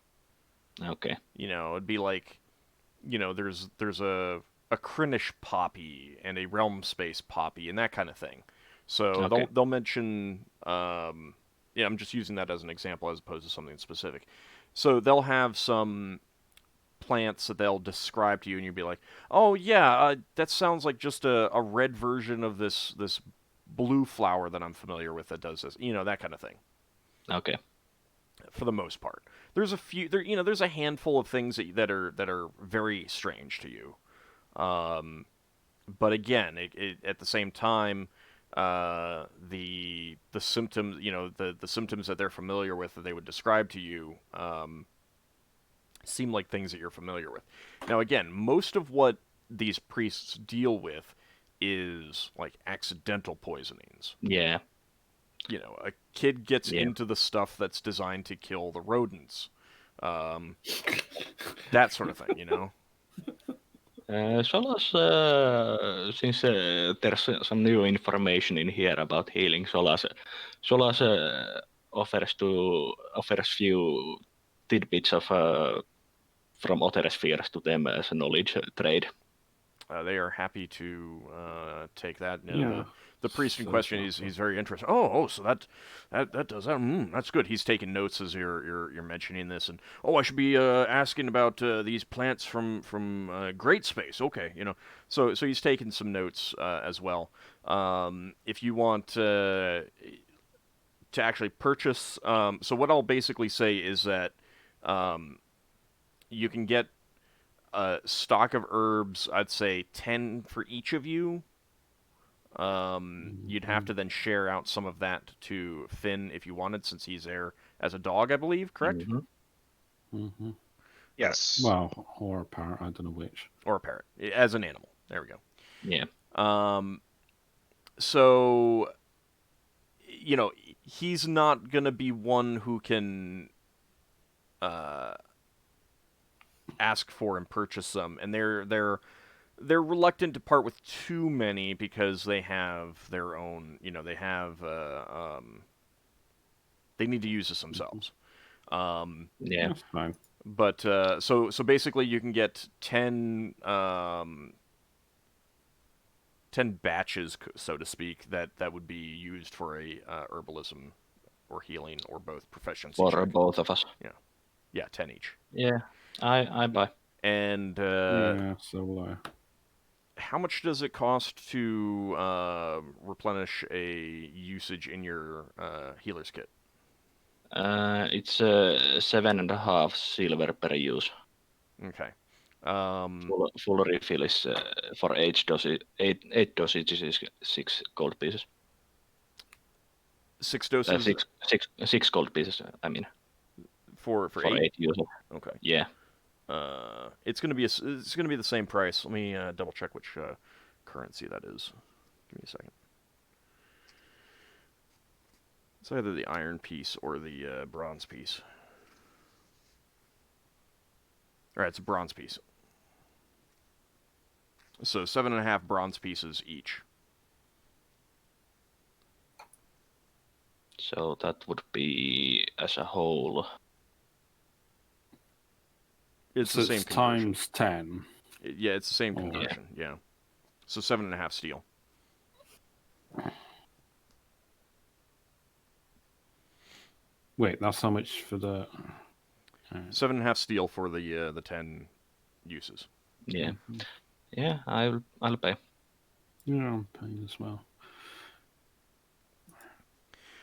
Okay. It'd be like, there's a Krinish poppy and a realm space poppy and that kind of thing. So Okay. they'll mention I'm just using that as an example as opposed to something specific. So they'll have some plants that they'll describe to you, and you'll be like, "Oh yeah, that sounds like just a red version of this blue flower that I'm familiar with that does this." That kind of thing. Okay. For the most part, there's a few. There's a handful of things that are very strange to you. But again, at the same time, the symptoms, the symptoms that they're familiar with that they would describe to you, seem like things that you're familiar with. Now, again, most of what these priests deal with is like accidental poisonings. Yeah. A kid gets Yeah. into the stuff that's designed to kill the rodents. That sort of thing, Solas, since there's some new information in here about healing, Solas offers few tidbits of from other spheres to them as a knowledge trade. They are happy to take that. Yeah. The priest in So question, it's he's very interested. Oh, so that does that. That's good. He's taking notes as you're mentioning this, and I should be asking about these plants from Great Space. Okay, so he's taking some notes as well. If you want to actually purchase, so what I'll basically say is that you can get a stock of herbs, I'd say 10 for each of you. You'd have to then share out some of that to Finn if you wanted, since he's there as a dog, I believe, correct? Mm-hmm. Yes. Well, or a parrot, I don't know which. Or a parrot, as an animal. There we go. Yeah. So, he's not going to be one who can ask for and purchase them, and they're reluctant to part with too many because they have their own, they need to use this themselves. Yeah. That's fine. But so basically you can get 10 batches, so to speak, that would be used for a herbalism or healing or both proficiency For check. both of us. Yeah, 10 each. Yeah. I buy. And Yeah, so will I. how much does it cost to replenish a usage in your healer's kit? It's 7.5 silver per use. Okay. Full refill is for 8 dosages is 6 gold pieces. 6 doses? Six gold pieces, I mean. For For 8? 8 users. Okay. Yeah. It's gonna be the same price. Let me double check which currency that is. Give me a second. It's either the iron piece or the bronze piece. Alright, it's a bronze piece. So 7.5 bronze pieces each. So that would be as a whole. It's So the same it's conversion. times 10. Yeah, it's the same Oh. conversion. Yeah. So 7.5 steel. Wait, that's how much for the... 7.5 steel for the 10 uses. Yeah. Yeah, I'll pay. Yeah, I'm paying as well.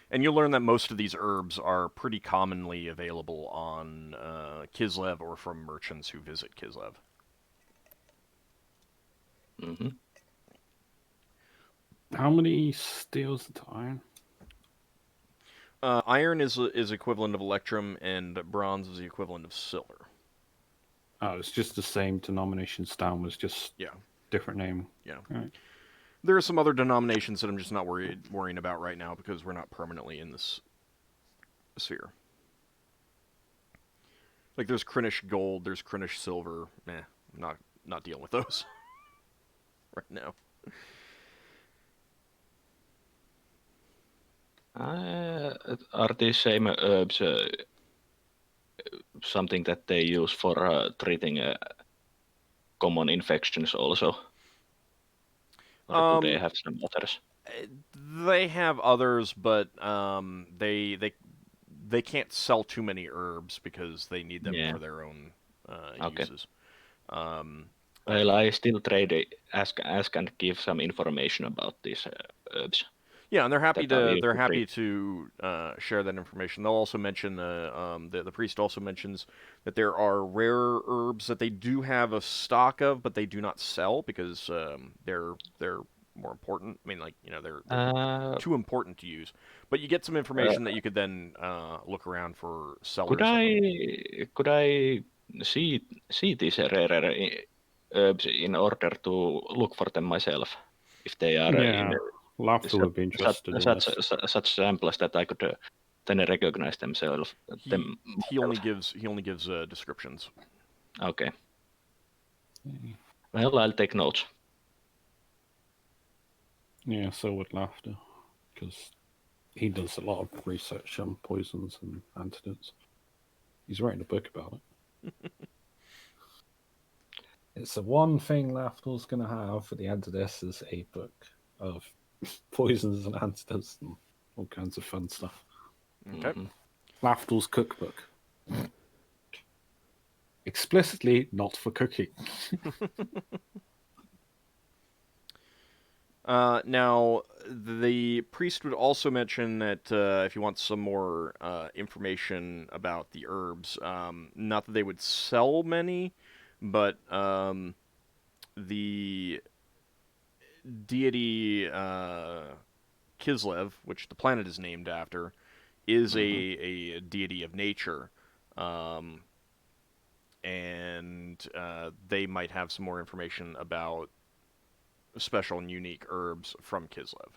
And you'll learn that most of these herbs are pretty commonly available on Kislev or from merchants who visit Kislev. Mm-hmm. How many steels to iron? Iron is equivalent of electrum, and bronze is the equivalent of silver. Oh, it's just the same denomination down, was just different name. Yeah. Right. There are some other denominations that I'm just not worrying about right now because we're not permanently in this sphere. Like there's Krinish gold, there's Krinish silver. I'm not dealing with those right now. Are these same herbs something that they use for treating common infections also? Or do they have some others? They have others, but they can't sell too many herbs because they need them for their own uses. Well, I still trade, ask and give some information about these herbs. Yeah, and they're happy to share that information. They'll also mention the priest also mentions that there are rare herbs that they do have a stock of, but they do not sell because they're more important. I mean, like they're too important to use. But you get some information that you could then look around for sellers. Could I see these rare herbs in order to look for them myself if they are in Lafdul would be interested in such samples that I could then recognize themselves. He only gives descriptions. Okay. Well, I'll take notes. Yeah, so would Lafdul, because he does a lot of research on poisons and antidotes. He's writing a book about it. It's the one thing Lafdul's going to have at the end of this is a book of poisons and antidotes and all kinds of fun stuff. Okay. Lafdul's cookbook. Explicitly not for cooking. Now, the priest would also mention that if you want some more information about the herbs, not that they would sell many, but the deity Kislev, which the planet is named after, is a deity of nature. And they might have some more information about special and unique herbs from Kislev.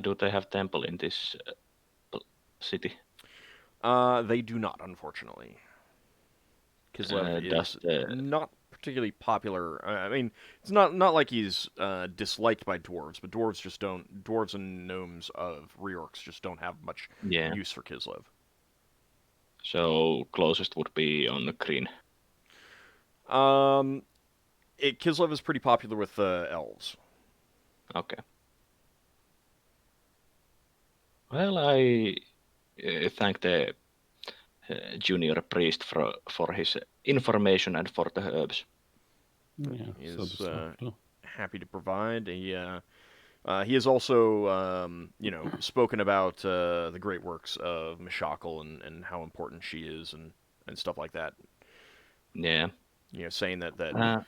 Do they have temple in this city? They do not, unfortunately. Kislev Does is not particularly popular. I mean, it's not like he's disliked by dwarves, but dwarves and gnomes of Reorcs just don't have much use for Kislev. So closest would be on the green. Kislev is pretty popular with elves. Okay. Well, I thank the junior priest for his information and for the herbs. Yeah, He so is does happy to provide. He has also, spoken about the great works of Miacc and how important she is and stuff like that. Yeah. Saying that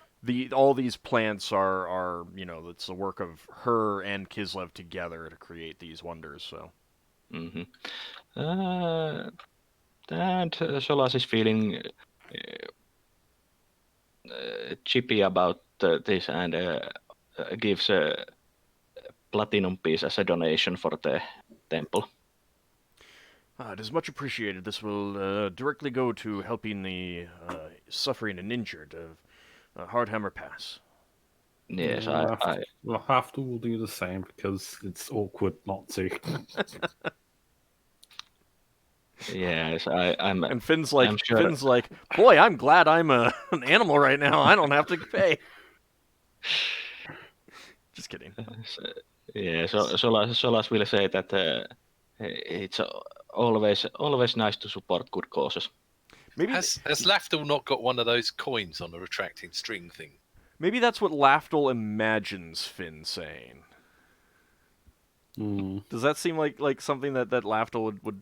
all these plants are it's the work of her and Kislev together to create these wonders. So. And Solas is feeling chippy about this and gives a platinum piece as a donation for the temple. It is much appreciated. This will directly go to helping the suffering and injured of Hardhammer Pass. Yes, Lafdul will do the same because it's awkward not to. Yes, I'm. And Finn's like, I'm sure. Boy, I'm glad I'm an animal right now. I don't have to pay. Just kidding. So Solas will say that it's always nice to support good causes. Maybe has Lafdul not got one of those coins on a retracting string thing? Maybe that's what Lafdul imagines Finn saying. Does that seem like something that Lafdul would?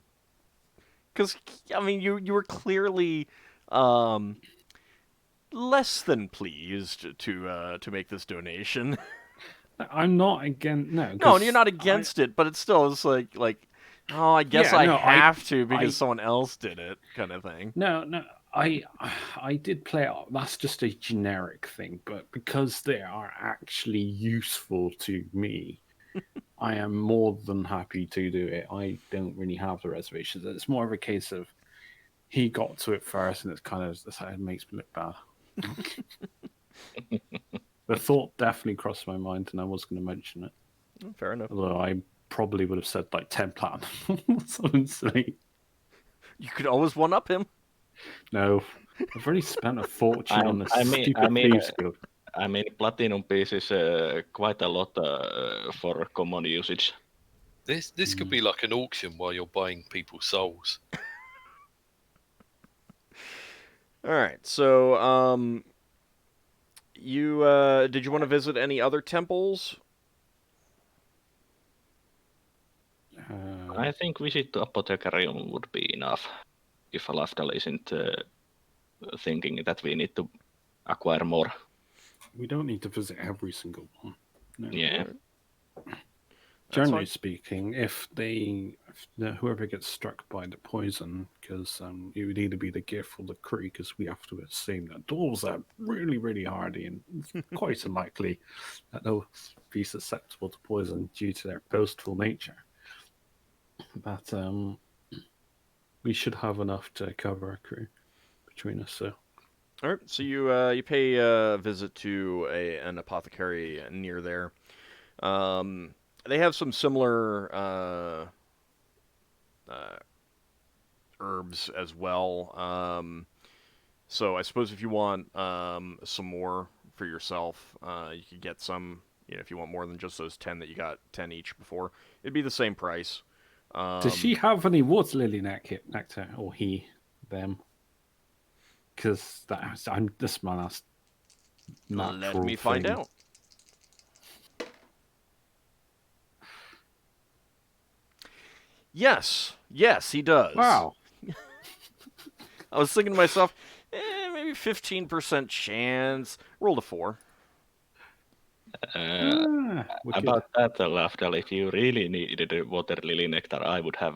Because I mean, you were clearly less than pleased to make this donation. I'm not against No, you're not against it, but it's like oh, I guess I have to because someone else did it, kind of thing. No, I did play it. That's just a generic thing, but because they are actually useful to me, I am more than happy to do it. I don't really have the reservations. It's more of a case of he got to it first, and it's kind of it makes me look bad. The thought definitely crossed my mind, and I was going to mention it. Fair enough. Although I probably would have said like 10 platinum. Something silly. You could always one up him. No, I've already spent a fortune on this stupid thieves guild. I mean, platinum piece is quite a lot for common usage. This could be like an auction while you're buying people's souls. All right, so you did you want to visit any other temples? I think visit to Apothecarium would be enough if Lafdul isn't thinking that we need to acquire more. We don't need to visit every single one. No. Yeah. Generally speaking, if whoever gets struck by the poison, because it would either be the gift or the crew, because we have to assume that dwarves are really, really hardy, and it's quite unlikely that they'll be susceptible to poison due to their boastful nature. But we should have enough to cover our crew between us. So, all right. So you pay a visit to an apothecary near there. They have some similar herbs as well. So I suppose if you want some more for yourself, you could get some. You know, if you want more than just those 10 that you got 10 each before, it'd be the same price. Does she have any water lily nectar, or he, them? Because I'm this man that's natural. Let me find thing. out. Yes, he does. Wow. I was thinking to myself, maybe 15% chance. Rolled a 4. Wicked. About that, Lafdul, if you really needed a water lily nectar, I would have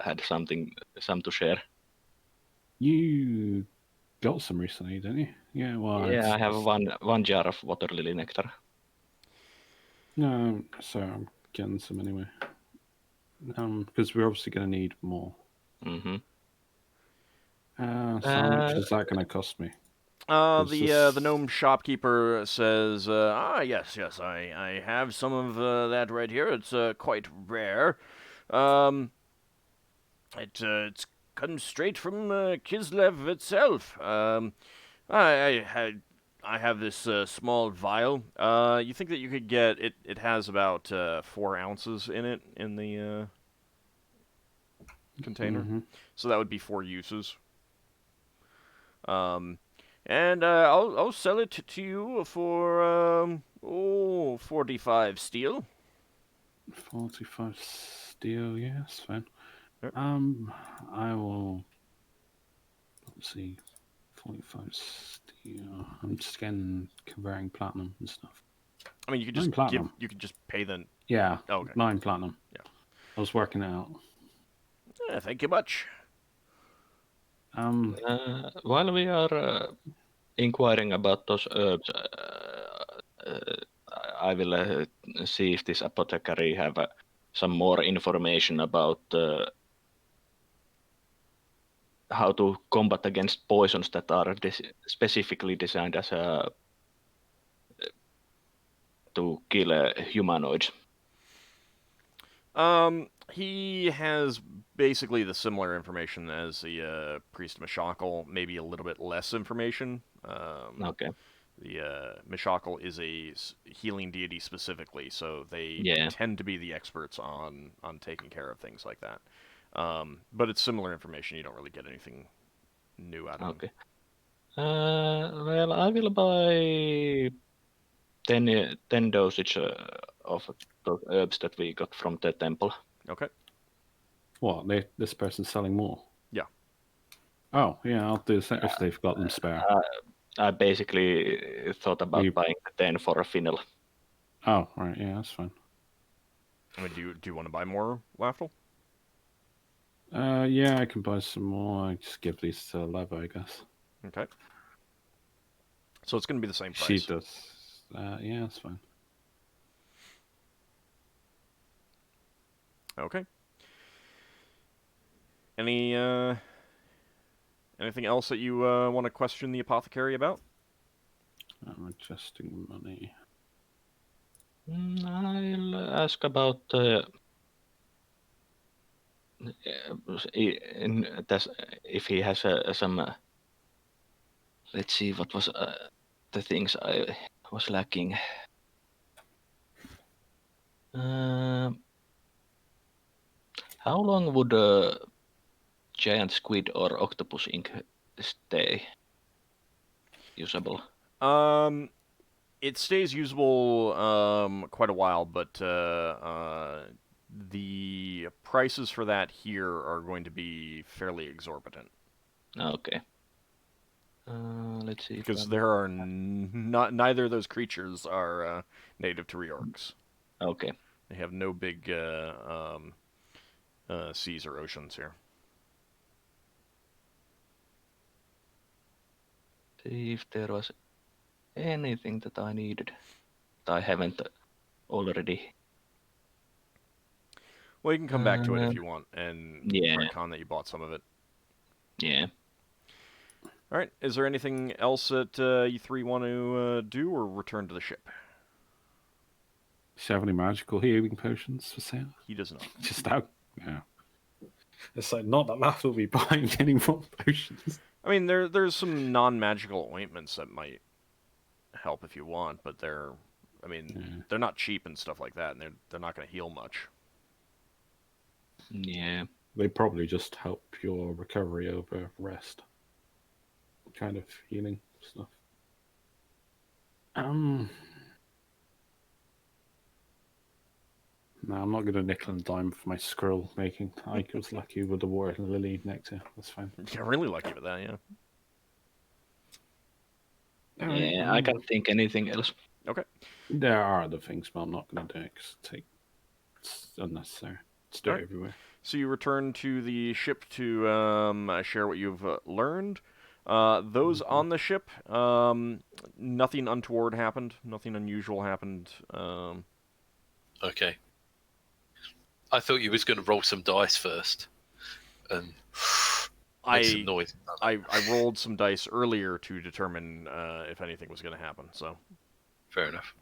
had some to share. You got some recently, didn't you? Yeah. Well. Yeah, I have one jar of water lily nectar. No, so I'm getting some anyway. Because we're obviously going to need more. Mm-hmm. So how much is that going to cost me? The gnome shopkeeper says, yes, I have some of that right here. It's quite rare. It's come straight from Kislev itself. I have this small vial. You think that you could get it? It has about 4 ounces in it in the container, so that would be 4 uses. And I'll sell it to you for 45 steel. 45 steel, yeah, that's fine. Yep. I will. Let's see, 45 steel. I'm just getting converting platinum and stuff. I mean, you could 9 just platinum. you could just pay the. Yeah. Oh, okay. 9 platinum. Yeah. I was working it out. Thank you much. While we are inquiring about those herbs, I will see if this apothecary have some more information about how to combat against poisons that are specifically designed as to kill humanoids. He has basically the similar information as the priest Miacc, maybe a little bit less information. Okay. The Miacc is a healing deity specifically, so they tend to be the experts on taking care of things like that. But it's similar information. You don't really get anything new out of them. Okay. Well, I will buy 10 dosage of those herbs that we got from the temple. Okay. What? This person's selling more? Yeah. Oh, yeah, I'll do that if they've got them spare. I basically thought about buying 10 for a Finnel. Oh, right, yeah, that's fine. I mean, do you want to buy more, Lafdul? Yeah, I can buy some more. I just give these to Leva, I guess. Okay. So it's going to be the same price. She does. Yeah, that's fine. Okay. Anything else that you want to question the apothecary about? I'm adjusting money. I'll ask about if he has some. Let's see, what was the things I was lacking. How long would a giant squid or octopus ink stay usable? It stays usable quite a while, but the prices for that here are going to be fairly exorbitant. Okay. Let's see. Because there are neither of those creatures are native to reorgs. Okay. They have no big seas or oceans here. See if there was anything that I needed that I haven't already. Well, you can come back to it if you want, and retcon that you bought some of it. Yeah. All right. Is there anything else that you three want to do, or return to the ship? Does she have any magical healing potions for sale? He does not. Just out. Yeah. It's like not that Lafdul will be buying any more potions. I mean, there's some non-magical ointments that might help if you want, but they're not cheap and stuff like that, and they're not going to heal much. Yeah. They probably just help your recovery over rest. Kind of healing stuff. No, I'm not going to nickel and dime for my scroll making. I was lucky with the War Lily Nectar. That's fine. You're really lucky with that, yeah. Yeah, I can't think anything else. Okay. There are other things, but I'm not going to do it because it's unnecessary. It's dirt Alright. everywhere. So you return to the ship to share what you've learned. Those on the ship, nothing untoward happened. Nothing unusual happened. Okay. I thought you was going to roll some dice first, and make some noise. I rolled some dice earlier to determine if anything was going to happen. So Fair enough.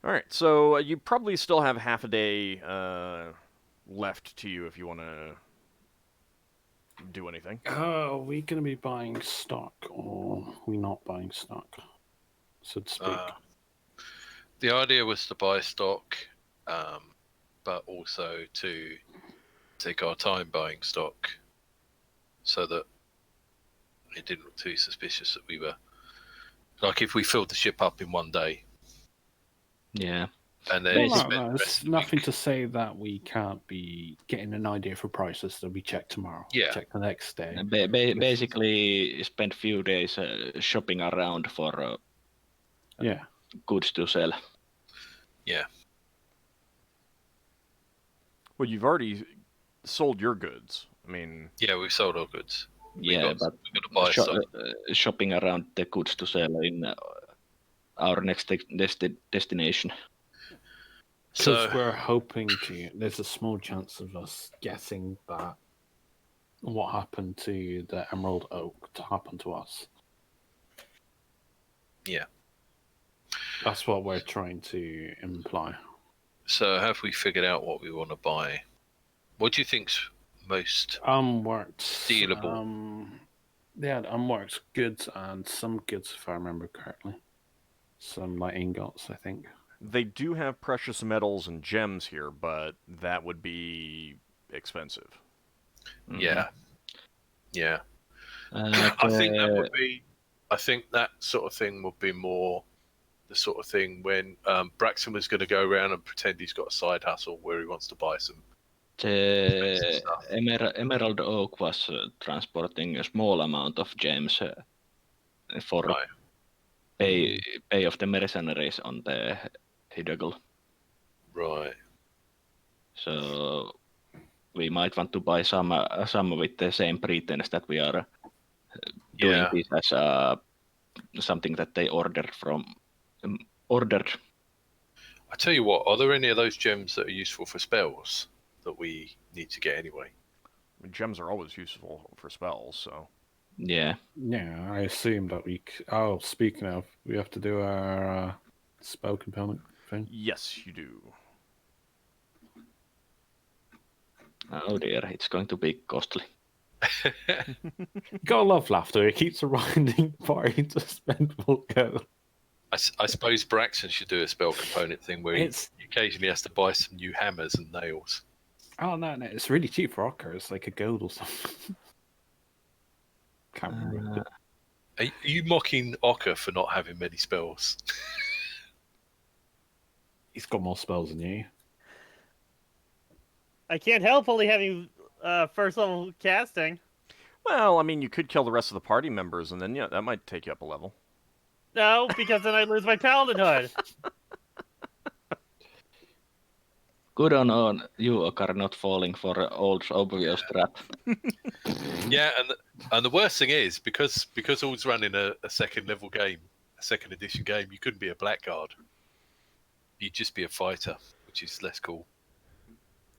all right. So you probably still have half a day left to you if you want to do anything. Are we going to be buying stock or are we not buying stock, so to speak? The idea was to buy stock, but also to take our time buying stock, so that it didn't look too suspicious that we were like if we filled the ship up in one day. Yeah. And then There's nothing to say that we can't be getting an idea for prices that we check tomorrow. Yeah. Check the next day. Basically, spend few days shopping around for goods to sell. Yeah. Well, you've already sold your goods. I mean, Yeah, we sold our goods. But We got to buy some. shopping around the goods to sell in our next destination. Because we're hoping to. There's a small chance of us guessing that what happened to the Emerald Oak to happen to us. Yeah. That's what we're trying to imply. So have we figured out what we want to buy? What do you think's most Unworked. stealable? They had unworked goods and some goods, if I remember correctly. Some like ingots, I think. they do have precious metals and gems here, but that would be expensive. Yeah. Yeah. I I think that sort of thing would be more the sort of thing when Braxon was going to go around and pretend he's got a side hustle where he wants to buy some. The Emerald Oak was transporting a small amount of gems for pay of the mercenaries on the Hidegel. Right. So we might want to buy some with the same pretense that we are doing this as something that they ordered. I tell you what, are there any of those gems that are useful for spells that we need to get anyway? I mean, gems are always useful for spells, so. Yeah. Yeah, I assume that we. Oh, speaking of, we have to do our spell component thing. Yes, you do. Oh dear, it's going to be costly. You gotta love laughter. It keeps a reminding party to spend full go. I suppose Braxon should do a spell component thing where he occasionally has to buy some new hammers and nails. Oh no, it's really cheap for Ockar. It's like a gold or something. Can't remember. Are you mocking Ockar for not having many spells? He's got more spells than you. I can't help only having first level casting. Well, I mean, you could kill the rest of the party members, and then, yeah, that might take you up a level. No, because then I lose my paladin hood. Good on you, Ockar, not falling for old obvious trap. Yeah, and the worst thing is because Ald's running a second level game, a second edition game, you couldn't be a blackguard. You'd just be a fighter, which is less cool.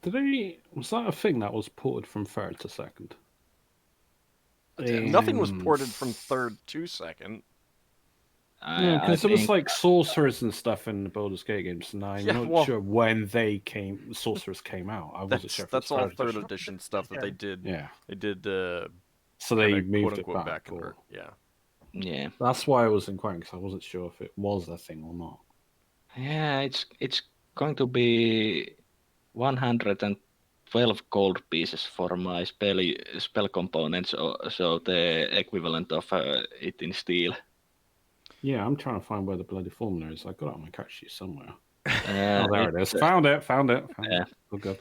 Was that a thing that was ported from third to second? Nothing was ported from third to second. No, because there was think like sorcerers and stuff in the Baldur's Gate games, and I'm Yeah, not well- sure when sorcerers came out. I wasn't sure if it was That's all third third edition. edition stuff that they did. Yeah, They did so they kinda moved quote it unquote back. and Or... yeah. yeah, That's why I was inquiring, because I wasn't sure if it was a thing or not. yeah, it's going to be 112 gold pieces for my spell components, so the equivalent of it in steel. Yeah, I'm trying to find where the bloody formula is. I got it on my cat sheet somewhere. Uh, Oh, there it is. it's, Found it. Yeah. Oh, good.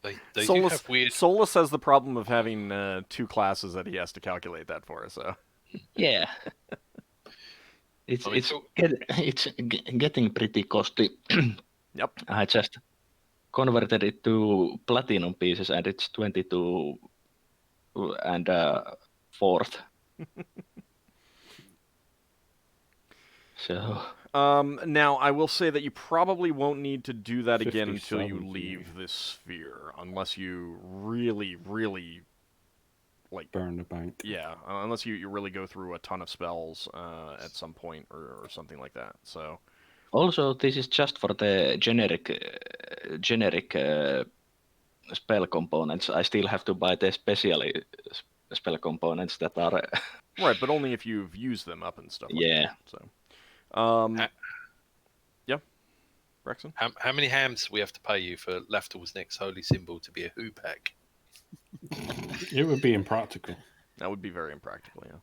They do have weird. Solus has the problem of having 2 classes that he has to calculate that for. So Yeah. It's I mean, getting pretty costly. Yep. I just converted it to platinum pieces, and it's 22 and fourth. So now I will say that you probably won't need to do that again until you 57 for leave me. this sphere, unless you really, really like Burn the bank. yeah, unless you really go through a ton of spells at some point or something like that. So also, this is just for the generic spell components. I still have to buy the special spell components that are. right, but only if you've used them up and stuff. Like Yeah. that. So yeah, Braxon. How many hams we have to pay you for Lafdul's next holy symbol to be a hoopak? It would be impractical. That would be very impractical. Yeah.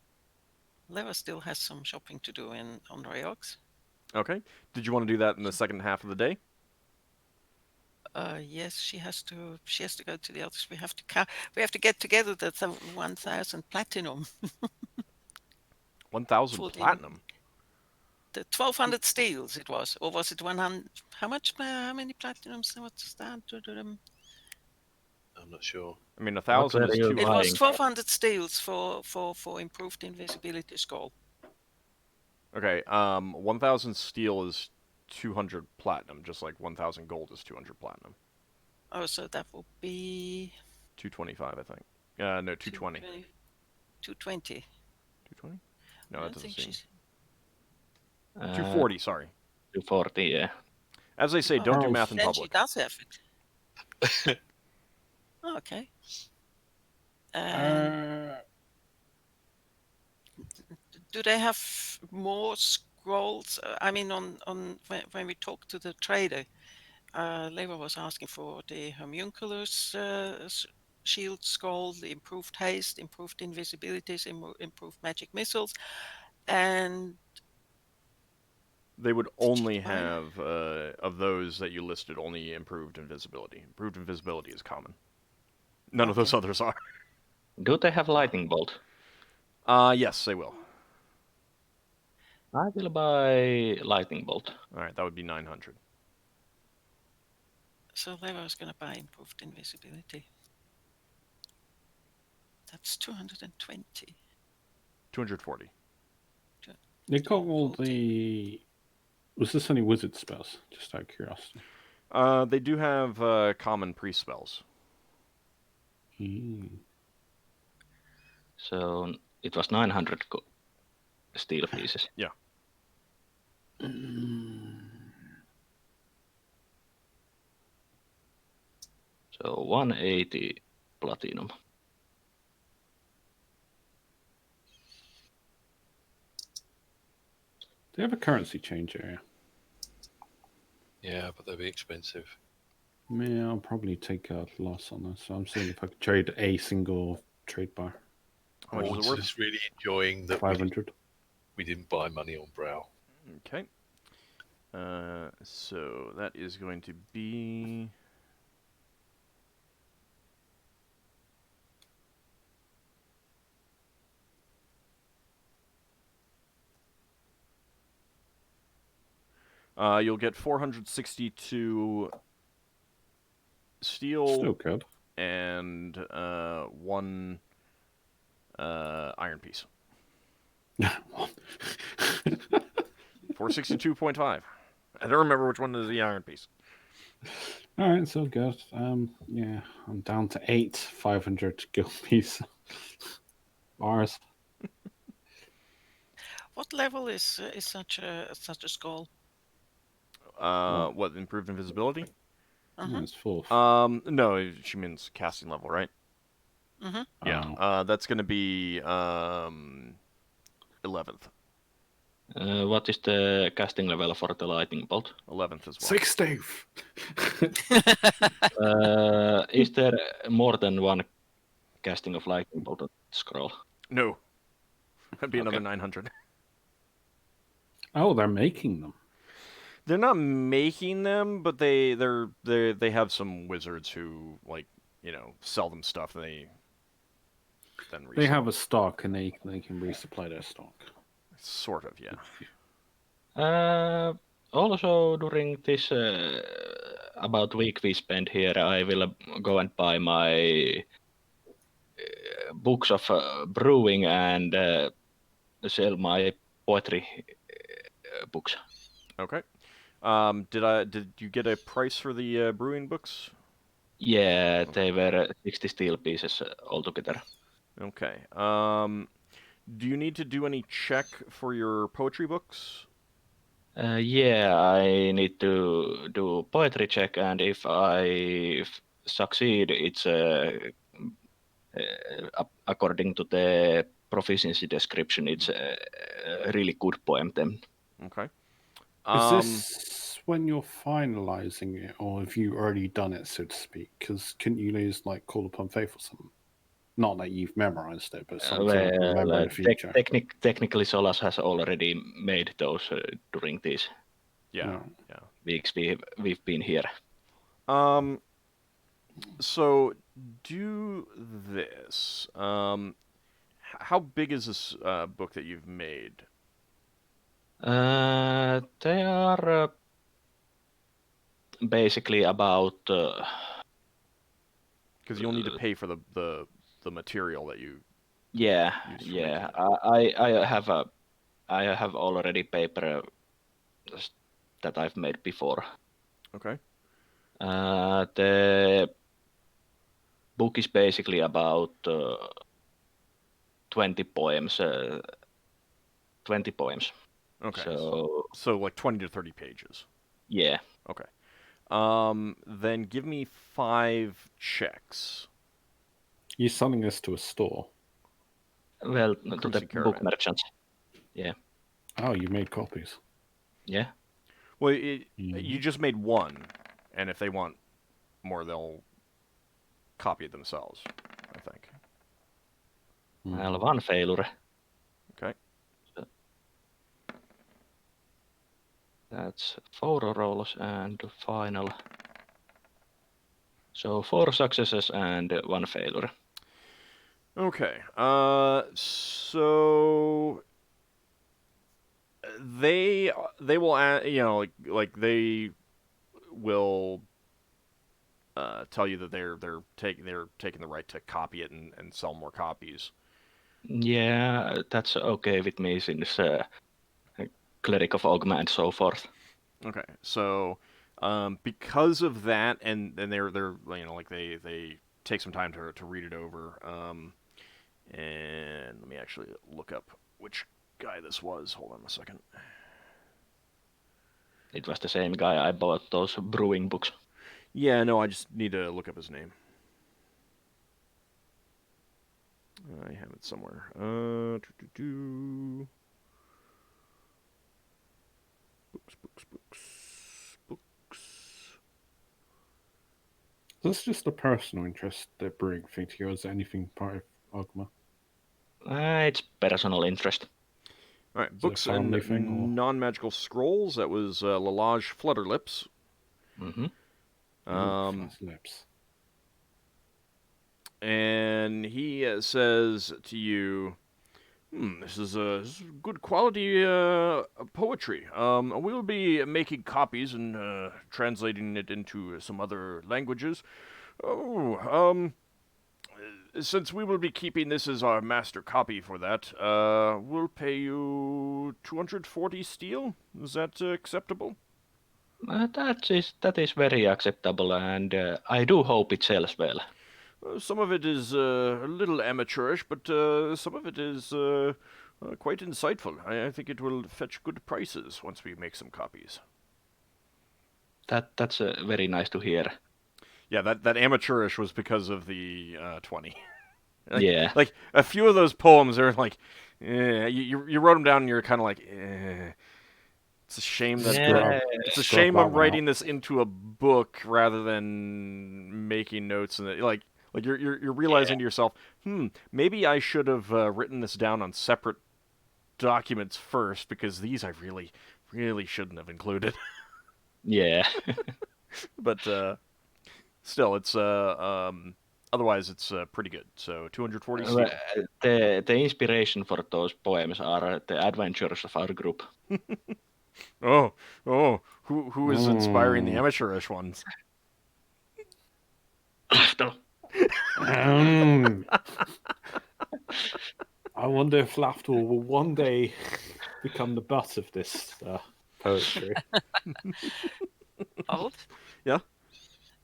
Leva still has some shopping to do on Ryox. Okay. Did you want to do that in the second half of the day? Yes, she has to go to the others. We have to get together the 1,000 platinum. 1,000 14. platinum. The 1,200 steels it was, or was it 100? How much? How many platinums? What's that? I'm not sure. I mean, 1,000 were is you 200. It was buying? 1,200 steels for improved invisibility skull. Okay. 1,000 steel is 200 platinum, just like 1,000 gold is 200 platinum. Oh, so that will be 225, I think. No, 220. 220. 220? No, I that don't doesn't think seem. she's. 240, sorry. 240, yeah. As they say, don't do Oh, math in Then public. she does have it. Oh, okay. Do they have more scrolls? I mean, on when we talked to the trader, Leva was asking for the homunculus shield scroll, the improved haste, improved invisibilities, improved magic missiles, and They would Did you only buy? have, of those that you listed, only improved invisibility. Improved invisibility is common. None of those Okay. others are. Do they have lightning bolt? Yes, they will. I will buy lightning bolt. Alright, that would be 900. so Leva was going to buy improved invisibility. That's 220. 240. They got all 40. the. Was this any wizard spells? Just out of curiosity. They do have common priest spells. So it was 900 steel pieces. Yeah. So 180 platinum. They have a currency change area. Yeah, but they'll be expensive. Yeah, I'll probably take a loss on this. So I'm seeing if I could trade a single trade bar. How much is it Ward's worth? just really enjoying that 500. we didn't buy money on Brow. Okay. So that is going to be. You'll get 462 Still steel good. and 1 iron piece. 462.5. I don't remember which one is the iron piece. All right, so good. Yeah, I'm down to 8 500 gold piece bars. What level is such a skull? What, improved invisibility? Uh-huh. It's 4th. No, she means casting level, right? Mm-hmm. Yeah. That's gonna be 11th. What is the casting level for the lightning bolt? 11th as well. 16th. Is there more than one casting of lightning bolt on the scroll? No. That'd be another Okay. 900. Oh, they're making them. They're not making them, but they have some wizards who sell them stuff. And they then resell. They have a stock and they can resupply their stock. Sort of, yeah. Also, during this about week we spent here, I will go and buy my books of brewing and sell my poetry books. Okay. Did you get a price for the brewing books? Yeah, they were 60 steel pieces altogether. Okay. Do you need to do any check for your poetry books? Yeah, I need to do poetry check, and if I succeed, it's according to the proficiency description, it's a really good poem then. Okay. Is this when you're finalizing it, or have you already done it, so to speak? Because couldn't you use like Call Upon Faith or something? Not that you've memorized it, but something to remember in the future. Technically, Solas has already made those during these weeks we've been here. So do this. How big is this book that you've made? They are basically about. Because you'll need to pay for the material that you. Yeah. I have already paper that I've made before. Okay. The book is basically about 20 poems. 20 poems. Okay. So like 20 to 30 pages. Yeah. Okay. Then give me 5 checks. You're selling this to a store? Well, to the book merchants. Yeah. Oh, you made copies? Yeah. Well, you just made one, and if they want more, they'll copy it themselves, I think. Well, one failure. Okay. That's 4 rolls and final. So 4 successes and 1 failure. Okay. So they will like they will tell you that they're taking the right to copy it and sell more copies. Yeah, that's okay with me since Cleric of Ogma and so forth. Okay, so because of that, and they're like they take some time to read it over. And let me actually look up which guy this was. Hold on a second. It was the same guy I bought those brewing books. Yeah, no, I just need to look up his name. I have it somewhere. Books. Is this just a personal interest, the brewing thing to you, or is there anything part of Ogma? It's personal interest. All right, books and non-magical scrolls. That was Lalage Flutterlips. Mm-hmm. Flutterlips. And he says to you, this is good quality poetry. We'll be making copies and translating it into some other languages. Since we will be keeping this as our master copy for that, we'll pay you 240 steel. Is that acceptable? That is very acceptable, and I do hope it sells well. Some of it is a little amateurish, but some of it is Quite insightful. I think it will fetch good prices once we make some copies. That's very nice to hear. Yeah, that amateurish was because of the 20. Yeah. Like, a few of those poems are like, you wrote them down and you're kind of like, It's a shame that it's a Scrub shame that I'm one writing out. this into a book rather than making notes and like you're realizing to yourself, maybe I should have written this down on separate documents first because these I really shouldn't have included. Yeah. But still, it's otherwise it's pretty good. So 240 steel. The inspiration for those poems are the adventures of our group. Oh, who is inspiring the amateurish ones? I wonder if Lafdul will one day become the butt of this poetry. Hold. Yeah.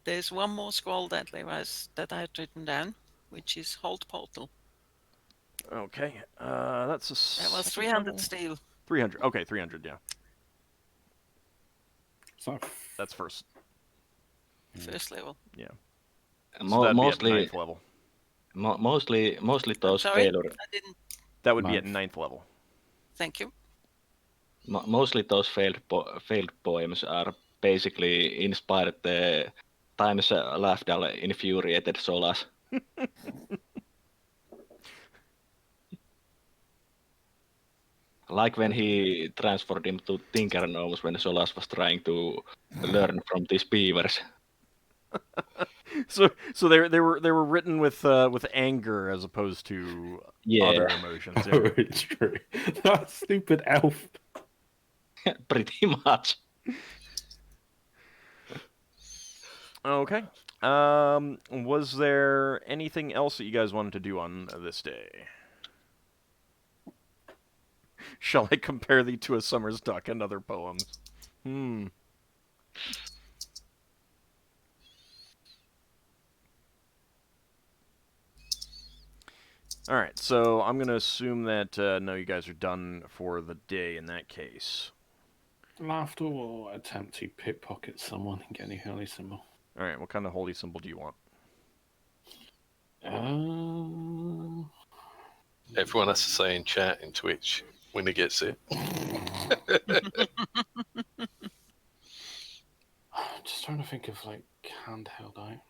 There's one more scroll that I had written down, which is Hold Portal. Okay, that's a. That was 300 steel. 300. Okay, 300. Yeah, So, that's first. First level. Yeah. So that'd be at 9th level. Mostly those Sorry, failure. I didn't. That would be at 9th. 9th level. Thank you. Mostly those failed poems are basically inspired the times Lafdul infuriated Solas. Like when he transferred him to Tinker Gnomes when Solas was trying to learn from these beavers. So they were written with anger as opposed to other emotions. Yeah. Oh, it's true. That stupid elf. Pretty much. Okay. Was there anything else that you guys wanted to do on this day? Shall I compare thee to a summer's duck and other poems? Alright, so I'm going to assume that, no, you guys are done for the day in that case. Laughter will attempt to pickpocket someone and get any holy symbol. Alright, what kind of holy symbol do you want? Everyone has to say in chat in Twitch when he gets it. Just trying to think of like handheld items.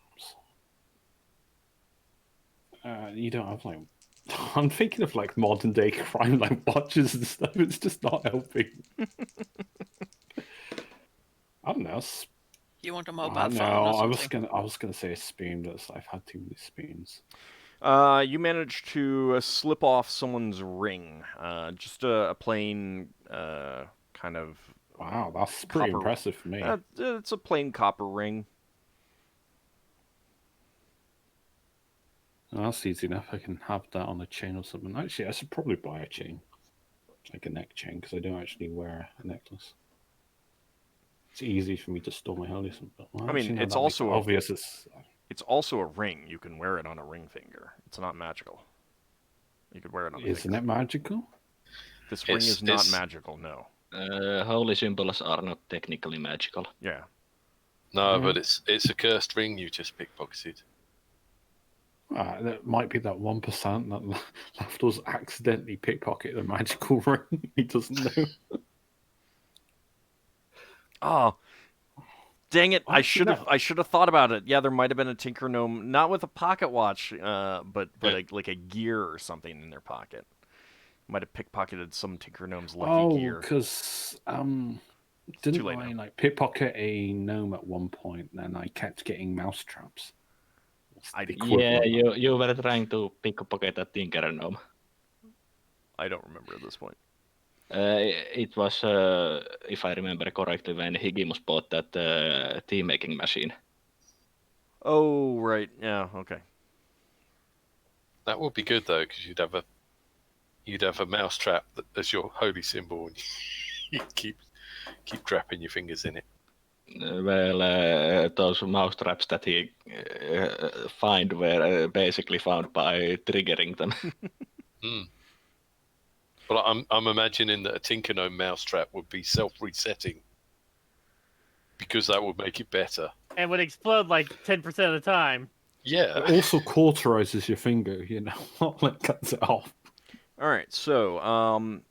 You don't have like. I'm thinking of like modern day crime, like watches and stuff. It's just not helping. I don't know. You want a mobile I phone know. or I something? was gonna say a spoon, but I've had too many spoons. You managed to slip off someone's ring. Just a plain kind of. Wow, that's pretty copper. impressive for me. It's a plain copper ring. Oh, that's easy enough. I can have that on a chain or something. Actually, I should probably buy a chain, like a neck chain, because I don't actually wear a necklace. It's easy for me to store my holy symbol. Well, I mean, actually, no, it's that makes it also obvious. It's also a ring. You can wear it on a ring finger. It's not magical. You could wear it on a Isn't finger. it magical? This ring is not magical, no. Holy symbols are not technically magical. Yeah. No, but it's a cursed ring you just pickpocketed. That might be that 1% that Lafdul's accidentally pickpocketed a magical ring. He doesn't know. Oh, dang it! Actually, I should have thought about it. Yeah, there might have been a Tinker Gnome, not with a pocket watch, but like a gear or something in their pocket. Might have pickpocketed some Tinker Gnome's lucky gear. Because didn't I like pickpocket a gnome at one point, and I kept getting mouse traps. Yeah, you were trying to pickpocket a Tinker Gnome. I don't remember at this point. It was, if I remember correctly, when Higimus bought that tea making machine. Oh, right. Yeah. Okay. That would be good though, because you'd have a mouse trap as your holy symbol, and you keep trapping your fingers in it. Well, those mouse traps that he find were basically found by triggering them. Well, I'm imagining that a Tinkergnome mousetrap would be self-resetting because that would make it better. And would explode like 10% of the time. Yeah. It also cauterizes your finger, you know, not like cuts it off. All right, so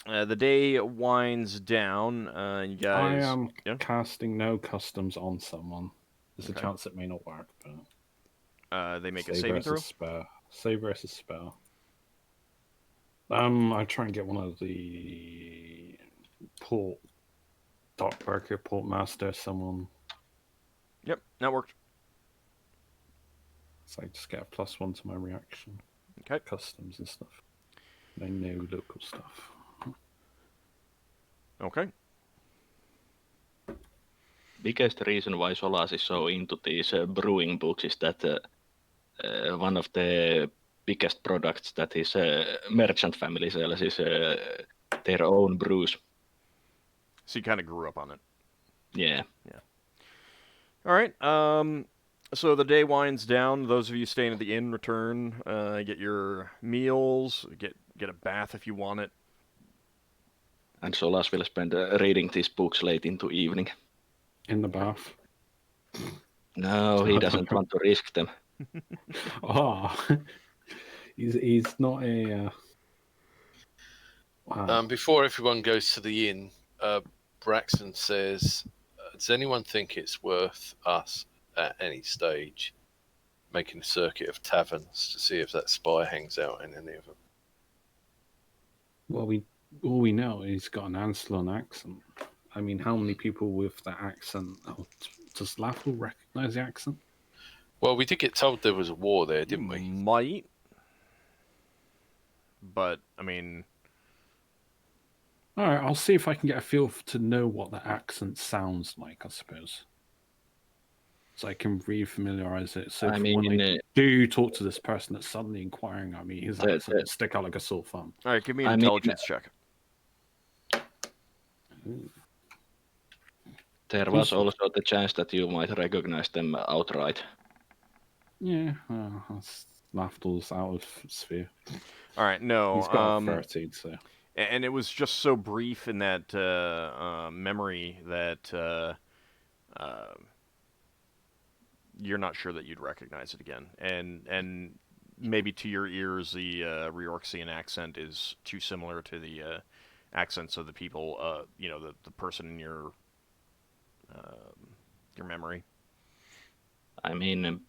the day winds down. You guys. I am Yeah? casting no customs on someone. There's Okay. a chance it may not work, but They make a save saving throw. versus spell. Save versus spell. I try and get one of the port dockworker, port master, someone. Yep, that worked. So I just get a +1 to my reaction. Okay. Customs and stuff. I know local stuff. Okay. Biggest reason why Solas is so into these brewing books is that one of the biggest products that his merchant family sells is their own brews. So you kind of grew up on it. Yeah. All right. So the day winds down. Those of you staying at the inn return. Get your meals. Get a bath if you want it. And Solas will spend reading these books late into evening. In the bath. No, he doesn't want to risk them. He's not a. Wow. Before everyone goes to the inn, Braxon says, does anyone think it's worth us at any stage making a circuit of taverns to see if that spy hangs out in any of them? Well, all we know is he's got an Ancelon accent. I mean, how many people with that accent? Oh, does Lafdul recognize the accent? Well, we did get told there was a war there, didn't we? Might. But, I mean... All right, I'll see if I can get a feel to know what the accent sounds like, I suppose. So I can re-familiarize it. So when I do talk to this person that's suddenly inquiring at me, his accent will stick out like a sore thumb. All right, give me an intelligence check. Ooh. There was also the chance that you might recognize them outright. Yeah, that's Lafdul's out of sphere. All right, no. He's got a 13, so... And it was just so brief in that memory that you're not sure that you'd recognize it again. And maybe to your ears, the Reorxian accent is too similar to the accents of the people, the person in your memory. I mean,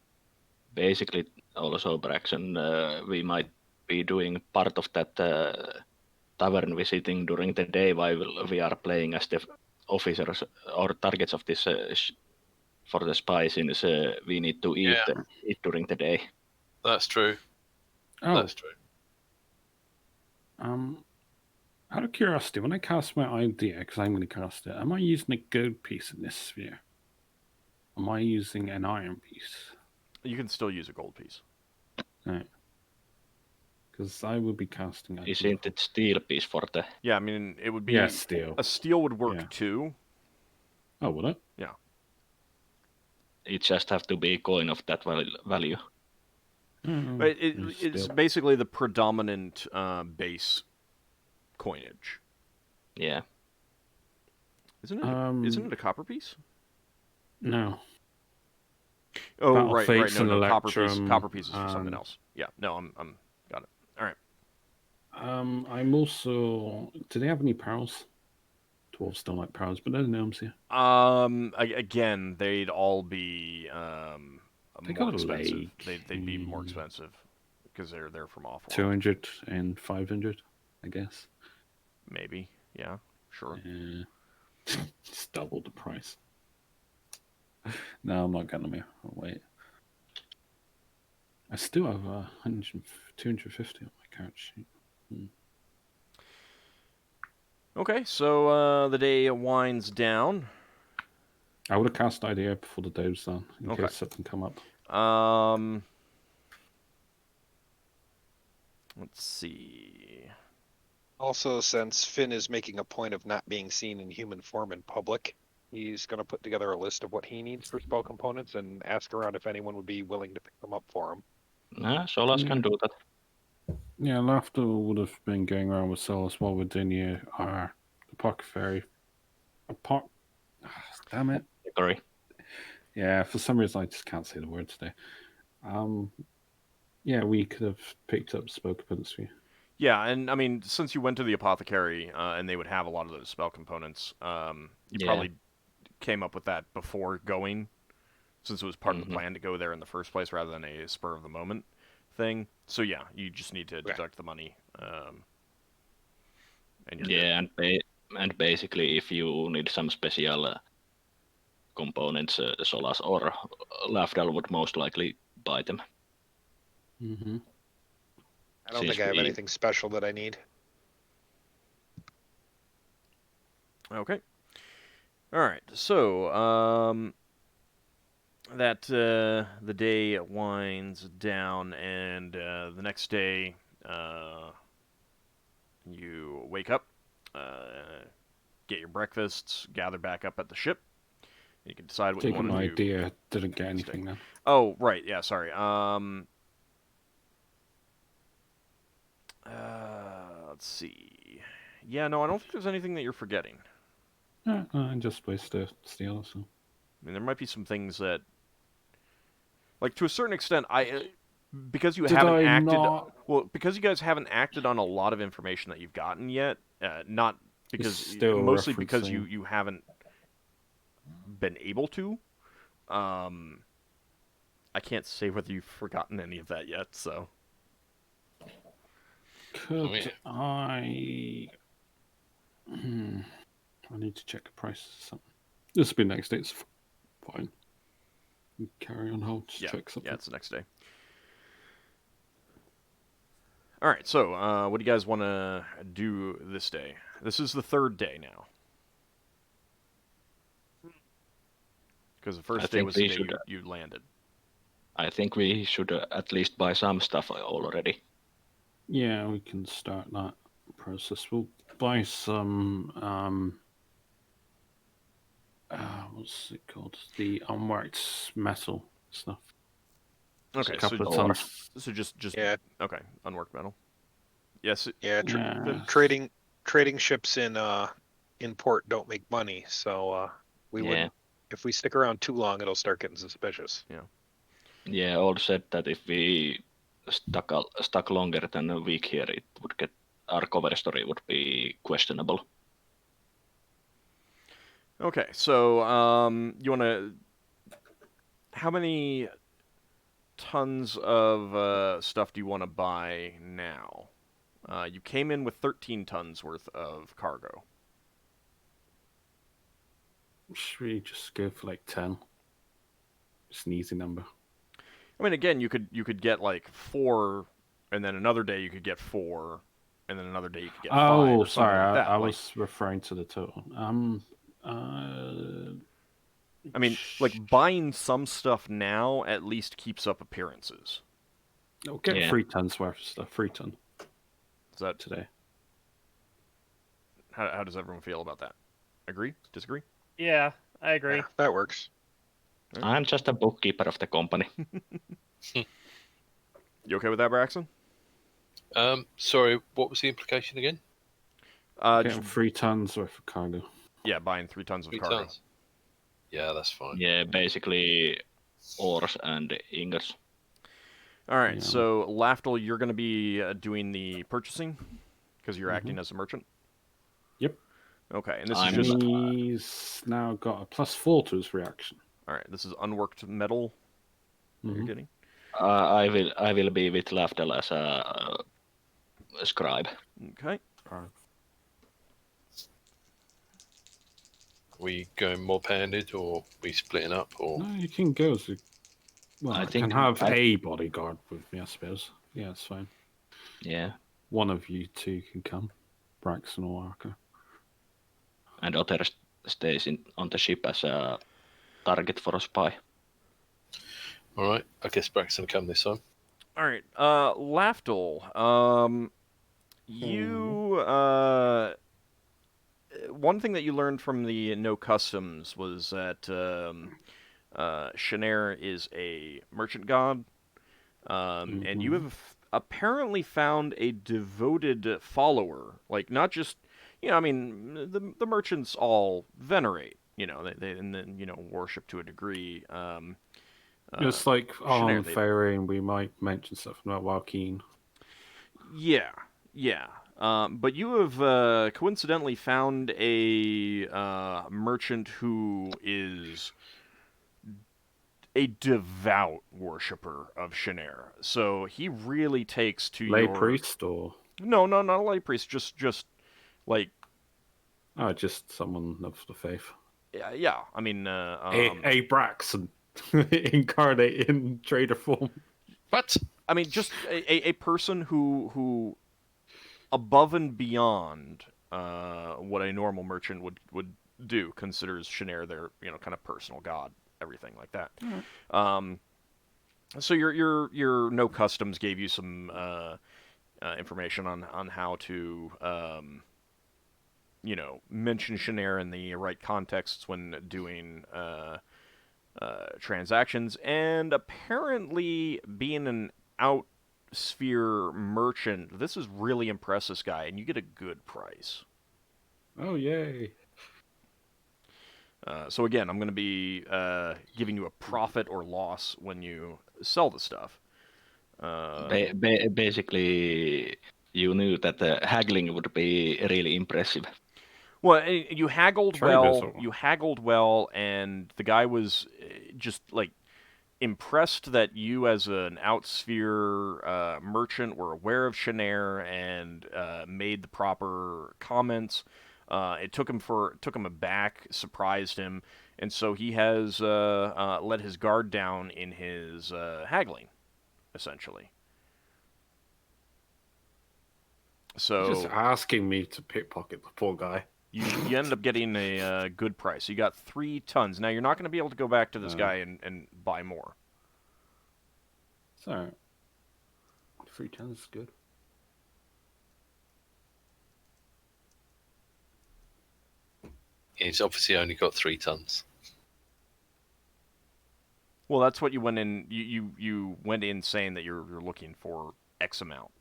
basically, also Braxon, we might be doing part of that tavern visiting during the day while we are playing as the officers or targets of this for the spies, since we need to eat during the day. That's true. Oh. That's true. Out of curiosity, when I cast my idea, because I'm going to cast it, am I using a gold piece in this sphere? Am I using an iron piece? You can still use a gold piece. Right. Because I would be casting... Isn't it steel piece for the... Yeah, I mean, it would be... Yeah, steel. A steel would work too. Oh, would it? Yeah. It just have to be coin of that value. But it's basically the predominant base coinage. Yeah. Isn't it a copper piece? No. Oh, right. No, Electrum, copper piece is for something else. Yeah, no, I'm got it. All right. I'm also... Do they have any pearls? Dwarves don't like pearls, but there's gnomes here. Again, they'd all be more expensive. They'd be more expensive because they're from off. 200 and 500, I guess. Maybe. Yeah. Sure. It's double the price. No, I'm not getting them here. I'll wait. I still have 250 on my couch sheet. Okay, so the day winds down. I would have cast idea before the day was done, in case something come up. Let's see. Also, since Finn is making a point of not being seen in human form in public, he's going to put together a list of what he needs for spell components and ask around if anyone would be willing to pick them up for him. Solas can do that. Yeah, Lafdul would have been going around with Solas while Virginia are apothecary. Damn it. Sorry. Yeah, for some reason I just can't say the word today. Yeah, we could have picked up spell components for you. Yeah, and I mean, since you went to the apothecary and they would have a lot of those spell components, you Yeah. probably came up with that before going, since it was part of the Mhm. plan to go there in the first place rather than a spur of the moment thing. So yeah, you just need to deduct the money. And you're good. Yeah, and basically, if you need some special components, Solas or Lafdul would most likely buy them. Mm-hmm. I don't Since think I have we- anything special that I need. Okay. All right. So that the day winds down, and the next day you wake up, get your breakfasts, gather back up at the ship. You can decide what you Taking want my to do. idea, didn't get anything then. Oh, right. Yeah, sorry. Let's see. Yeah, no, I don't think there's anything that you're forgetting. Just ways to steal. So. I mean, there might be some things that, like, to a certain extent, because you Did haven't I acted. not? Well, because you guys haven't acted on a lot of information that you've gotten yet. Not because still mostly because referencing- you haven't been able to. I can't say whether you've forgotten any of that yet. So. Could I? I need to check the price of something. This will be next day. It's fine. You carry on hold. Just check something. Yeah, it's the next day. All right, so what do you guys want to do this day? This is the third day now. Because the first day was the day you landed. I think we should at least buy some stuff already. Yeah, we can start that process. We'll buy some. What's it called? The unworked metal stuff. Okay, a couple of tons. So just Yeah. Okay, unworked metal. Yes. Yeah, Yeah. trading ships in port don't make money, so we wouldn't. If we stick around too long, it'll start getting suspicious. Yeah, Old said that if we stuck longer than a week here, it would get our cover story would be questionable. Okay, so you want to? How many tons of stuff do you want to buy now? You came in with 13 tons worth of cargo. Should we just go for like 10? It's an easy number. I mean, again, you could get like 4, and then another day you could get 4, and then another day you could get 5. Oh, or sorry, like that. I was referring to the total. I mean, like buying some stuff now at least keeps up appearances. I'll get 3 tons worth of stuff. 3 ton. Is that today? How does everyone feel about that? Agree? Disagree? Yeah, I agree. Yeah, that works. I'm just a bookkeeper of the company. You okay with that, Braxon? Sorry, what was the implication again? Getting 3 tons worth of cargo. Yeah, buying 3 tons of 3 cargo. tons. Yeah, that's fine. Yeah, basically ores and ingots. All right, so Lafdul, you're going to be doing the purchasing because you're acting as a merchant. Yep. Okay, and this I'm is just. He's now got a +4 to his reaction. All right, this is unworked metal that you're getting. I will be with Lafdul as a scribe. Okay. We going mob-handed, or we splitting up, or No, you can go as I think can have a bodyguard with me, I suppose. Yeah, it's fine. Yeah. One of you two can come, Braxon or Ockar. And Otter stays on the ship as a target for a spy. all right? I guess Braxton come this time. All right, Lafdul. You one thing that you learned from the no customs was that Shanair is a merchant god, and you have apparently found a devoted follower. Like, not just, I mean, the merchants all venerate, they and then, worship to a degree. Just like Shanair, on Faerun, we might mention stuff about Joaquin. Yeah, yeah. But you have coincidentally found a merchant who is a devout worshiper of Shanair. So he really takes to Lay your... priest or... No, not a lay priest. Just like... Oh, just someone of the faith. Yeah. I mean, a Braxon incarnate in trader form. What? I mean, just a person who above and beyond what a normal merchant would do, considers Shanair their kind of personal god, everything like that. Mm-hmm. So your no customs gave you some information on how to mention Shanair in the right contexts when doing transactions, and apparently being an outsphere merchant, this is really impress this guy, and you get a good price. Oh, yay. So again, I'm going to be giving you a profit or loss when you sell the stuff. Basically, you knew that the haggling would be really impressive. Well, you haggled Traders well. or... You haggled well, and the guy was just like impressed that you, as an outsphere merchant, were aware of Shanair and made the proper comments. It took him aback, surprised him, and so he has let his guard down in his haggling, essentially. So He's just asking me to pickpocket the poor guy. You ended up getting a good price. You got 3 tons. Now, you're not going to be able to go back to this guy and buy more. So, 3 tons is good. He's obviously only got 3 tons. Well, that's what you went in. You went in saying that you're looking for X amount.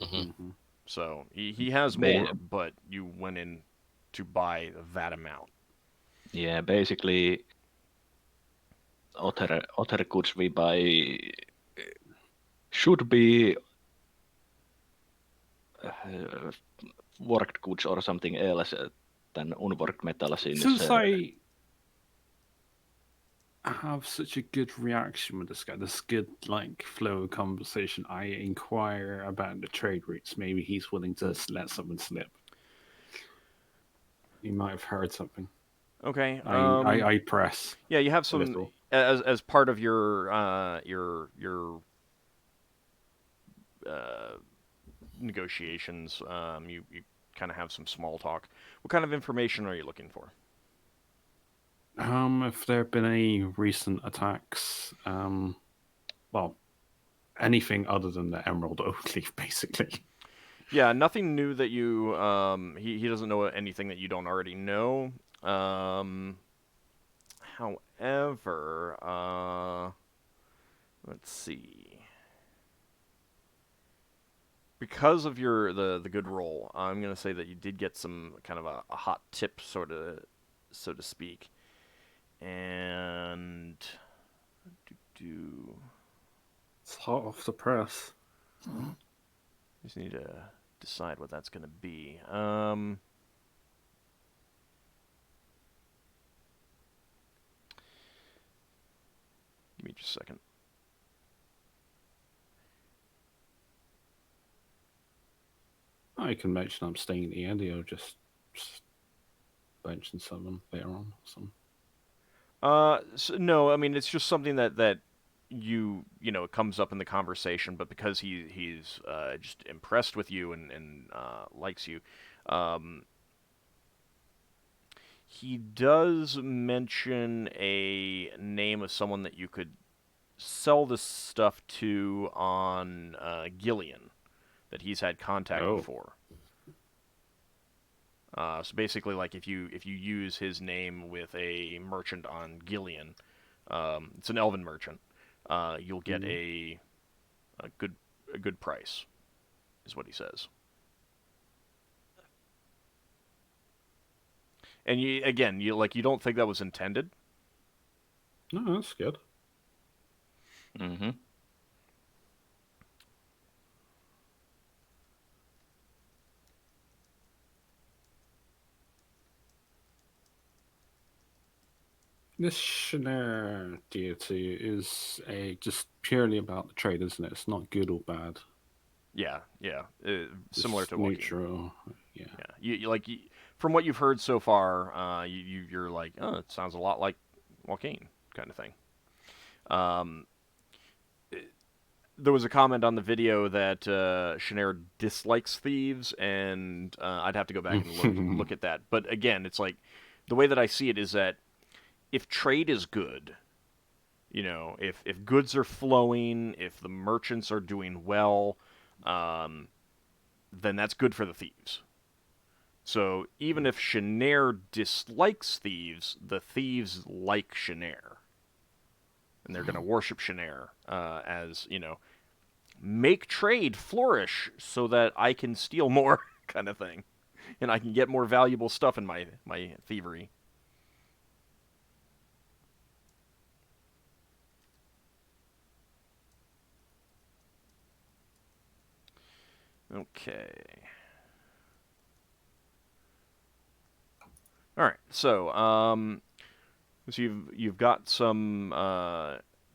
Mm-hmm. Mm-hmm. So he has more, but you went in to buy that amount. Yeah, basically, other goods we buy should be worked goods or something else than unworked metal. Since I have such a good reaction with this guy, this good flow of conversation, I inquire about the trade routes. Maybe he's willing to let someone slip. He might have heard something. Okay. I press. Yeah, you have some as part of your negotiations. You kind of have some small talk. What kind of information are you looking for? If there have been any recent attacks, well, anything other than the Emerald Oak Leaf, basically. Yeah, nothing new that you. He doesn't know anything that you don't already know. However, let's see. Because of the good roll, I'm gonna say that you did get some kind of a hot tip, so to speak. And It's hot off the press. just need to decide what that's gonna be. Give me just a second. I can mention I'm staying at the end, or just mention someone later on. So, no, I mean, it's just something that it comes up in the conversation, but because he's just impressed with you and likes you, he does mention a name of someone that you could sell this stuff to on Gillian, that he's had contact before. So basically, like if you use his name with a merchant on Gillian, it's an elven merchant, you'll get a good good price, is what he says. And you don't think that was intended? No, that's good. Mm-hmm. This Shanair deity is just purely about the trade, isn't it? It's not good or bad. Yeah. Similar It's to Joaquin. neutral. Yeah. From what you've heard so far, you're like, oh, it sounds a lot like Joaquin kind of thing. There was a comment on the video that Shanair dislikes thieves, and I'd have to go back and look at that. But again, it's like the way that I see it is that if trade is good, if goods are flowing, if the merchants are doing well, then that's good for the thieves. So even if Shanair dislikes thieves, the thieves like Shanair. And they're going to worship Shanair as, make trade flourish so that I can steal more kind of thing. And I can get more valuable stuff in my thievery. Okay. All right. So you've got some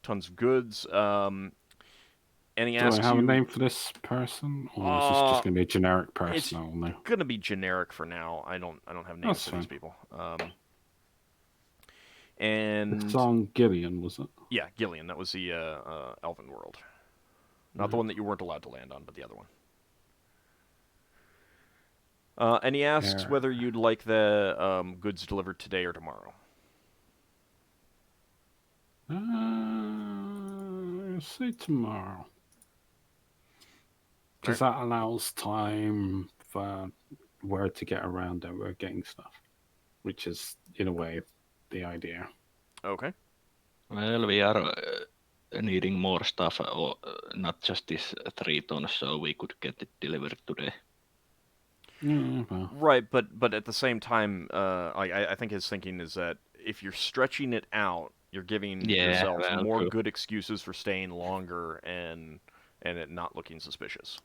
tons of goods. And he Do asks I have you, a name for this person, or is this just going to be a generic person? It's only? going to be generic for now. I don't have names for these people. And It's on Gillian, was it? yeah, Gillian. That was the Elven world, not the one that you weren't allowed to land on, but the other one. And he asks whether you'd like the goods delivered today or tomorrow. Say tomorrow. Because that allows time for word to get around that we're getting stuff. Which is, in a way, the idea. Okay. Well, we are needing more stuff, not just this 3 tons, so we could get it delivered today. Yeah, well. Right, but at the same time, I think his thinking is that if you're stretching it out, you're giving yourself more good excuses for staying longer and it not looking suspicious.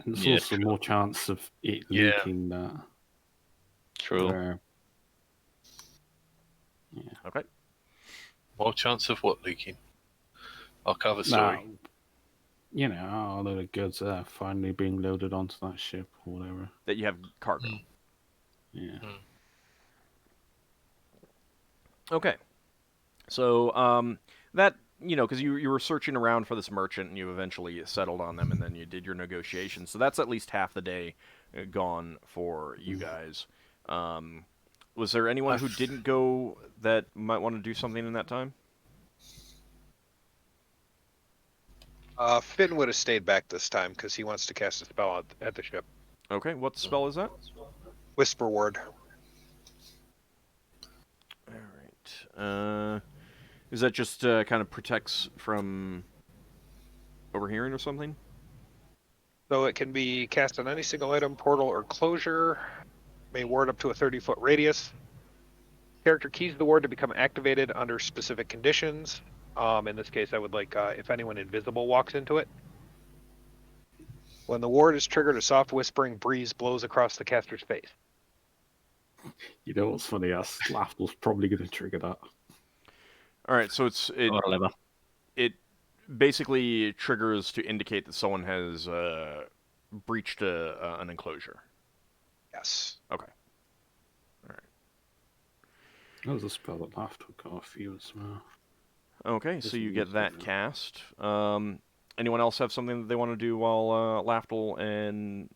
And there's also more chance of it leaking that. True. Yeah. Okay. More chance of what leaking? I'll cover story. All the goods are finally being loaded onto that ship or whatever. That you have cargo. Yeah. Okay. So that because you were searching around for this merchant and you eventually settled on them and then you did your negotiations. So that's at least half the day gone for you guys. Was there anyone who didn't go that might want to do something in that time? Finn would have stayed back this time because he wants to cast a spell at the ship. Okay, what spell is that? Whisper Word. All right. Is that just kind of protects from overhearing or something? So it can be cast on any single item, portal, or closure. May ward up to a 30-foot radius. Character keys the ward to become activated under specific conditions. In this case, I would like if anyone invisible walks into it. When the ward is triggered, a soft whispering breeze blows across the caster's face. You know what's funny? Lafdul's probably going to trigger that. All right, so it basically triggers to indicate that someone has breached an enclosure. Yes. Okay. All right. That was a spell that Lafdul got off you as well. Okay, so you get that cast. Anyone else have something that they want to do while Lafdul and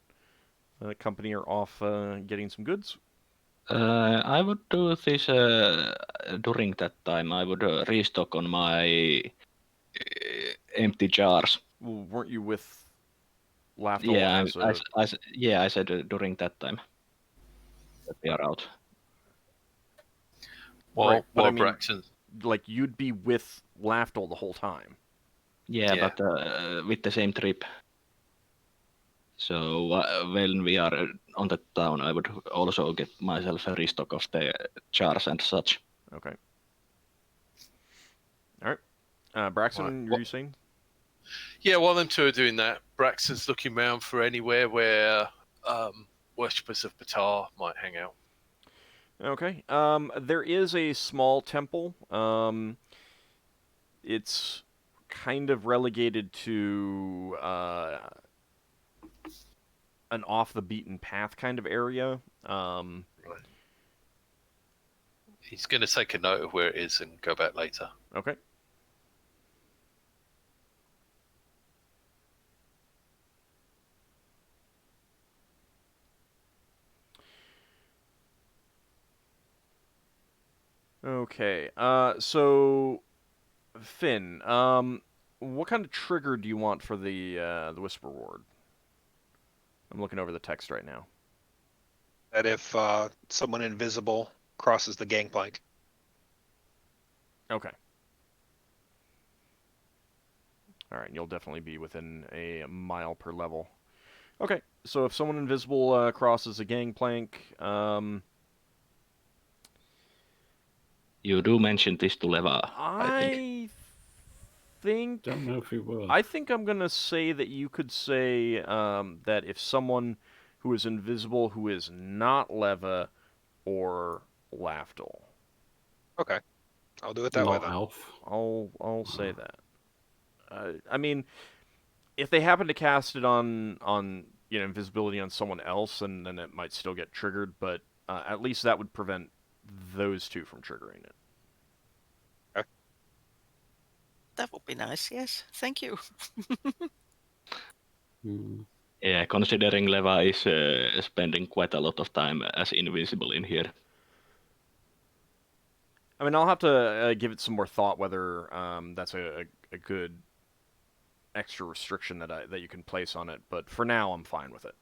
company are off getting some goods? I would do this during that time. I would restock on my empty jars. Well, weren't you with Lafdul? Yeah, I said during that time that we are out. While I mean, Braxon, like you'd be with Lafdul the whole time. Yeah, but with the same trip. So when we are on the town, I would also get myself a restock of the jars and such. Okay. All right. Braxon, Right. you saying? Yeah, while them two are doing that, Braxton's looking around for anywhere where worshippers of Batar might hang out. Okay. There is a small temple. It's kind of relegated to an off the beaten path kind of area. Right. He's going to take a note of where it is and go back later. Okay. Okay. So Finn, what kind of trigger do you want for the Whisper Ward? I'm looking over the text right now. That if someone invisible crosses the gangplank. Okay. All right, you'll definitely be within a mile per level. Okay, so if someone invisible crosses a gangplank, You do mention this to Leva, I I think. think Don't know if he will. I think I'm gonna say that you could say that if someone who is invisible who is not Leva or Lafdul. Okay. I'll do it that way Not then. Elf. I'll say that. I mean, if they happen to cast it on invisibility on someone else, then it might still get triggered. But at least that would prevent those two from triggering it. That would be nice. Yes, thank you. Yeah, considering Leva is spending quite a lot of time as invisible in here. I mean, I'll have to give it some more thought whether that's a good extra restriction that you can place on it. But for now, I'm fine with it.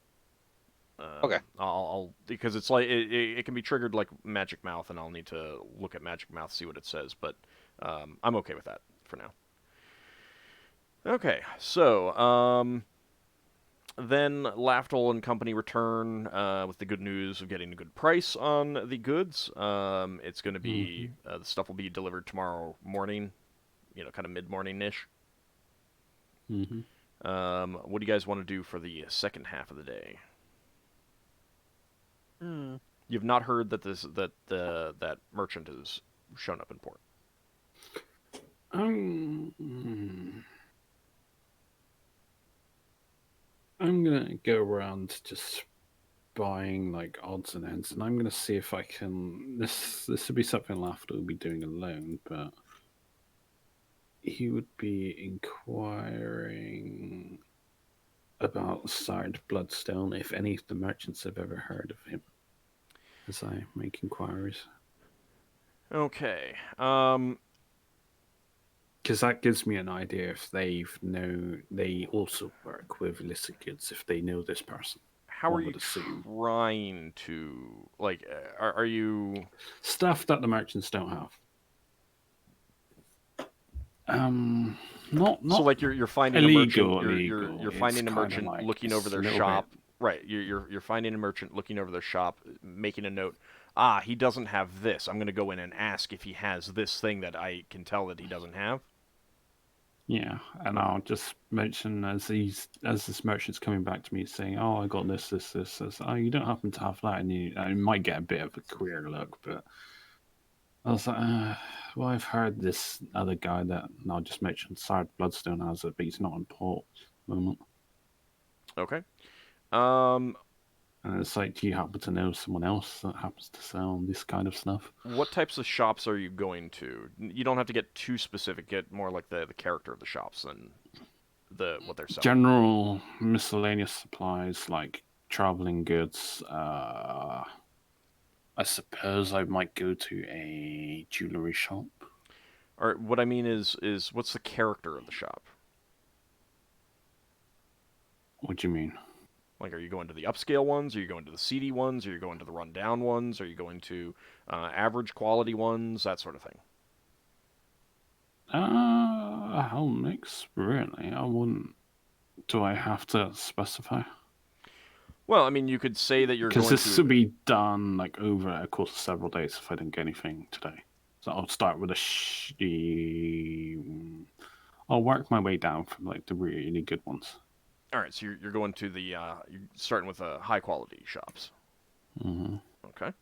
Okay. I'll because it's like it can be triggered like Magic Mouth, and I'll need to look at Magic Mouth, see what it says. But I'm okay with that for now. Okay, so then Lafdul and company return with the good news of getting a good price on the goods. It's going to be the stuff will be delivered tomorrow morning, kind of mid-morning-ish. Mm-hmm. What do you guys want to do for the second half of the day? You've not heard that that merchant has shown up in port. I'm gonna go around just buying like odds and ends, and I'm gonna see if I can. This would be something Laughter will be doing alone, but he would be inquiring about Sard Bloodstone if any of the merchants have ever heard of him. As I make inquiries. Okay. Because that gives me an idea if they also work with illicit goods, if they know this person. How are you trying to, like, are you... Stuff that the merchants don't have. Not so like you're finding illegal, a merchant, you're finding a merchant like looking over their shop. Right, you're finding a merchant looking over their shop, making a note. He doesn't have this. I'm going to go in and ask if he has this thing that I can tell that he doesn't have. Yeah, and I'll just mention as this merchant's coming back to me saying, "Oh, I got this. Oh, you don't happen to have that," and you might get a bit of a queer look, but I was like, well, I've heard this other guy that I'll just mention Sard Bloodstone has it, but he's not in port at the moment. Okay. And it's like, do you happen to know someone else that happens to sell this kind of stuff? What types of shops are you going to? You don't have to get too specific. Get more like the character of the shops than what they're selling. General miscellaneous supplies like traveling goods. I suppose I might go to a jewelry shop. Or what I mean is what's the character of the shop? What do you mean? Like, are you going to the upscale ones? Are you going to the seedy ones? Are you going to the rundown ones? Are you going to average quality ones? That sort of thing. A whole mix, really. I wouldn't. Do I have to specify? Well, I mean, you could say that you're Because going this to. will be done like over a course of several days if I didn't get anything today. So I'll start with I'll work my way down from like the really good ones. All right, so you're going to the you're starting with high quality shops. Mm-hmm. Okay.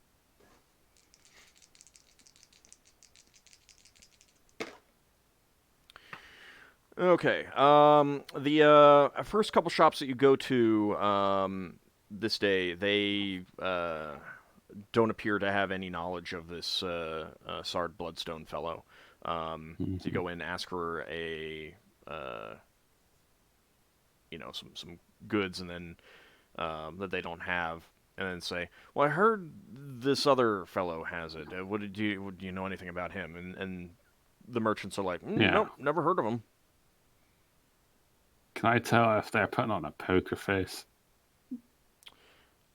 Okay. The first couple shops that you go to this day, they don't appear to have any knowledge of this Sard Bloodstone fellow. So you go in, ask for a some goods, and then that they don't have, and then say, "Well, I heard this other fellow has it. Do you know anything about him?" And the merchants are like, Yeah. "Nope, never heard of him." Can I tell if they're putting on a poker face?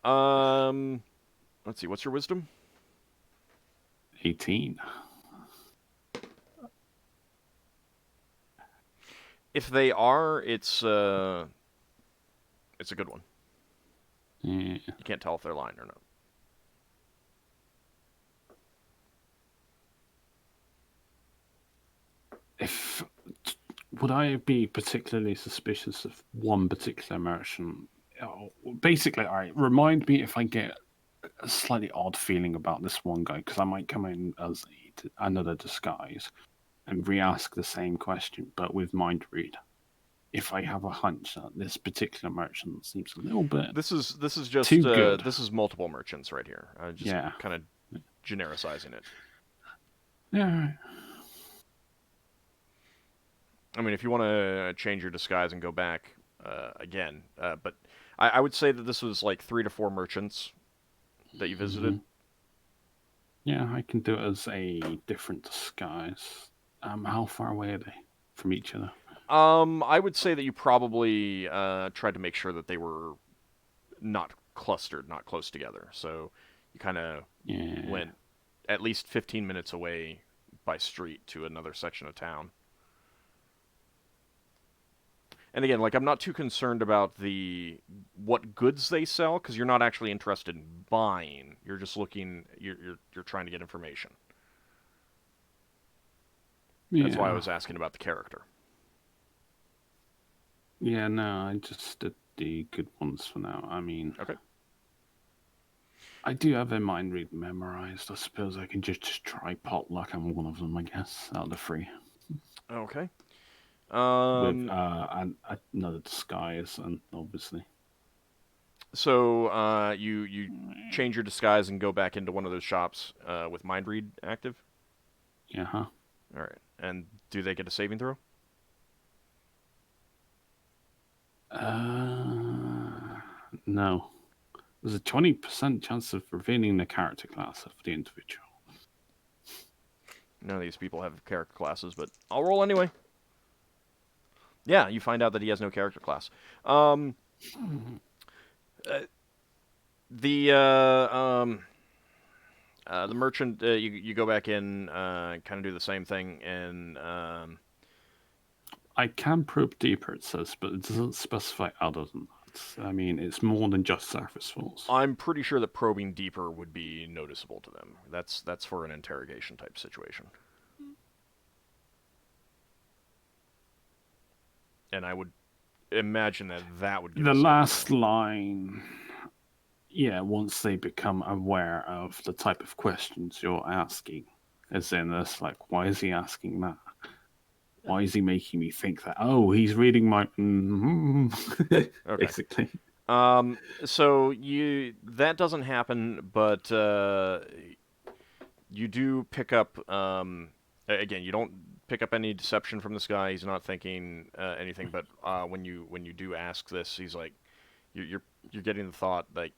Let's see. What's your wisdom? 18. If they are, it's a good one. Yeah. You can't tell if they're lying or not. Would I be particularly suspicious of one particular merchant? Basically, all right, remind me if I get a slightly odd feeling about this one guy, because I might come in as another disguise and re-ask the same question, but with mind read. If I have a hunch that this particular merchant seems a little bit This is just too good. This is multiple merchants right here. Just kind of genericizing it. Yeah. Right. I mean, if you want to change your disguise and go back again, but I would say that this was like 3 to 4 merchants that you visited. Yeah, I can do it as a different disguise. How far away are they from each other? I would say that you probably tried to make sure that they were not clustered, not close together. So you kind of went at least 15 minutes away by street to another section of town. And again, like, I'm not too concerned about what goods they sell, because you're not actually interested in buying. You're just looking. You're trying to get information. That's why I was asking about the character. Yeah, no, I just did the good ones for now. I mean, okay. I do have a mind read memorized. I suppose I can just try potluck on one of them, I guess, out of the 3. Okay. With another disguise, and obviously. So you change your disguise and go back into one of those shops with mind read active? Yeah. Huh? All right. And do they get a saving throw? No. There's a 20% chance of revealing the character class of the individual. None of these people have character classes, but I'll roll anyway. Yeah, you find out that he has no character class. The merchant, you go back in, kind of do the same thing, and I can probe deeper, it says, but it doesn't specify other than that. I mean, it's more than just surface falls. I'm pretty sure that probing deeper would be noticeable to them. That's for an interrogation type situation. And I would imagine that would give the last line. Yeah, once they become aware of the type of questions you're asking, as in this, like, why is he asking that? Why is he making me think that? Oh, he's reading my okay. Basically. So that doesn't happen, but you do pick up. Again, you don't pick up any deception from this guy. He's not thinking anything. But when you do ask this, he's like, you're getting the thought like,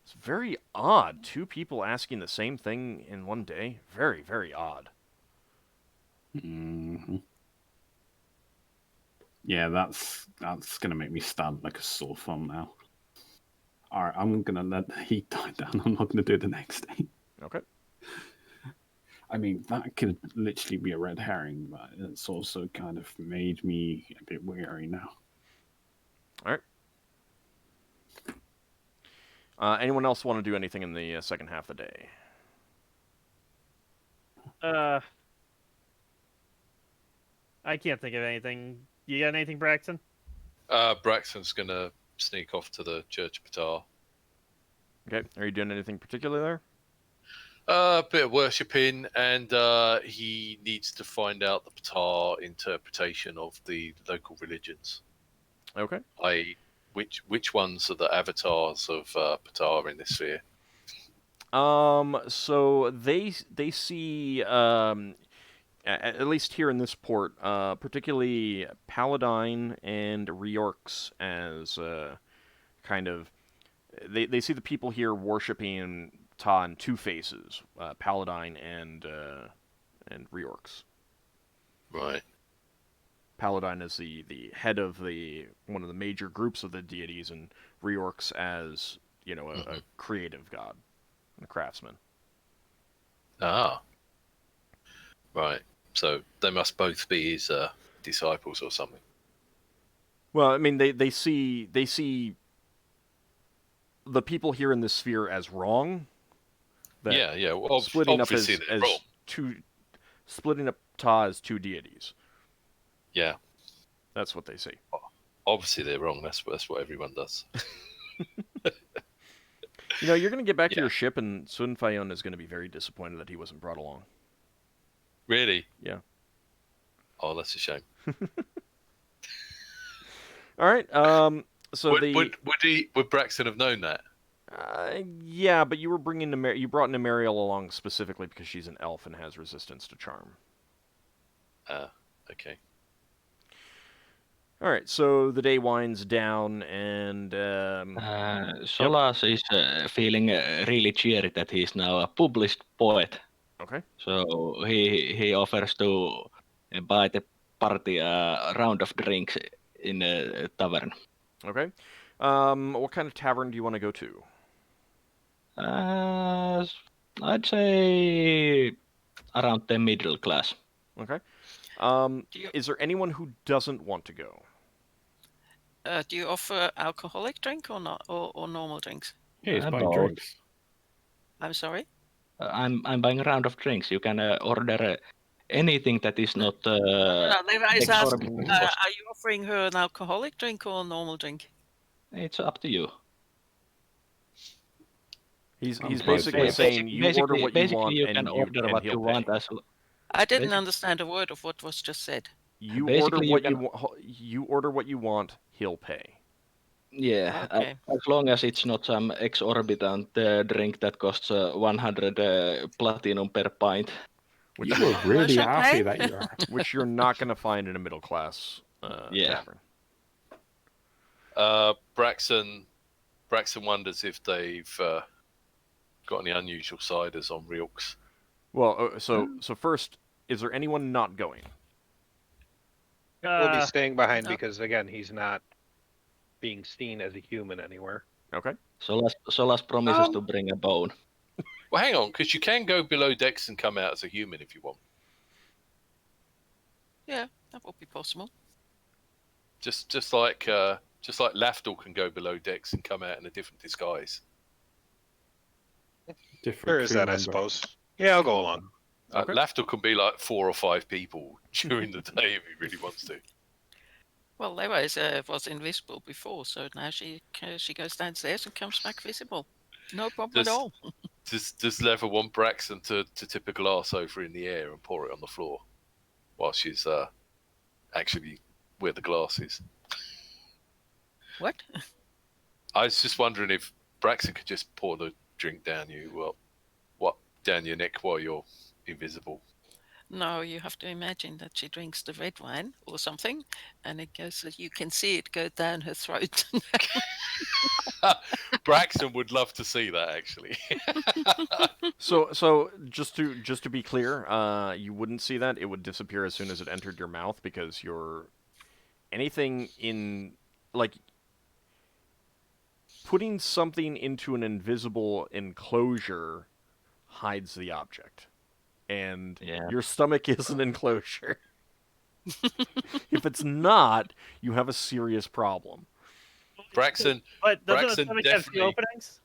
it's very odd. 2 people asking the same thing in one day. Very, very odd. Mm-hmm. Yeah, that's gonna make me stand like a sore thumb now. All right, I'm gonna let the heat die down. I'm not gonna do it the next day. Okay. I mean, that could literally be a red herring, but it's also kind of made me a bit wary now. All right. Anyone else want to do anything in the second half of the day? I can't think of anything. You got anything, Braxton? Braxton's gonna sneak off to the Church of Ptah. Okay. Are you doing anything particular there? A bit of worshipping, and he needs to find out the Ptah interpretation of the local religions. Okay. Which ones are the avatars of Ptah in this sphere? So they see at least here in this port, particularly Paladin and Reorx as kind of they see the people here worshiping Ta in two faces, Paladin and Reorx. Right. Paladin is the head of one of the major groups of the deities, and Reorx as a creative god, and a craftsman. Ah. Right. So they must both be his disciples or something. Well, I mean, they see the people here in this sphere as wrong. Yeah. Well, splitting up obviously they're wrong. splitting up Ta as two deities. Yeah. That's what they see. Obviously they're wrong. That's what everyone does. You're going to get back to your ship, and Sun Fayon is going to be very disappointed that he wasn't brought along. Really? Yeah. Oh, that's a shame. All right. So would Braxton have known that? Yeah, but you brought Nemariel along specifically because she's an elf and has resistance to charm. Okay. All right, so the day winds down, and Solas is feeling really cheery that he's now a published poet. Okay. So he offers to buy the party a round of drinks in a tavern. Okay. What kind of tavern do you want to go to? I'd say around the middle class. Okay. Is there anyone who doesn't want to go? Do you offer alcoholic drink or not, or normal drinks? Yeah, he's buying both. drinks. I'm sorry. I'm buying a round of drinks. You can order anything that is not. No, Levi is asking, exorbitant are cost. you offering her an alcoholic drink or a normal drink? It's up to you. He's I'm basically saying you order what you want, you and can order what he'll you want pay. as well. I didn't understand a word of what was just said. You Basically, you order what you want, he'll pay. Yeah, Okay. as long as it's not some exorbitant drink that costs 100 platinum per pint. Which You were really champagne? happy that you are. which you're not going to find in a middle class tavern. Braxton wonders if they've got any unusual ciders on Reorx. Well, so first, is there anyone not going? We'll be staying behind no. because, again, he's not being seen as a human anywhere. Okay. Solas promises to bring a bone. Well, hang on, because you can go below decks and come out as a human if you want. Yeah, that would be possible. Just like Lafdul can go below decks and come out in a different disguise. Different There is crew that, I member. suppose. Yeah, I'll go along. Okay. Lafdul can be like 4 or 5 people during the day if he really wants to. Well, Levi was invisible before, so now she goes downstairs and comes back visible. No problem at all. Does Lever want Braxton to tip a glass over in the air and pour it on the floor while she's actually where the glass is? What? I was just wondering if Braxton could just pour the drink down down your neck while you're invisible. No, you have to imagine that she drinks the red wine or something, and it goes. You can see it go down her throat. Braxton would love to see that, actually. So just to be clear, you wouldn't see that. It would disappear as soon as it entered your mouth because anything in like putting something into an invisible enclosure hides the object. And your stomach is an enclosure. If it's not, you have a serious problem. Braxton, But doesn't Braxton the stomach have two definitely- openings?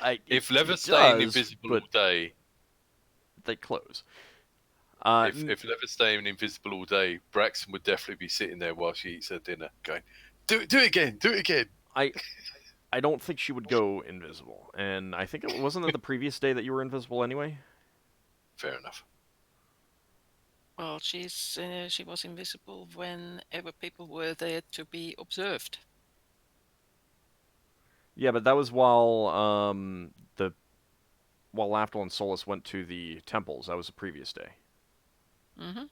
If It Leather's staying does, invisible but all day, they close. if Leather's staying invisible all day, Braxon would definitely be sitting there while she eats her dinner, going, "Do it again, do it again." I don't think she would go invisible, and I think it wasn't it the previous day that you were invisible anyway. Fair enough. Well, she was invisible whenever people were there to be observed. Yeah, but that was while Lafdul and Solas went to the temples. That was the previous day. Mm-hmm.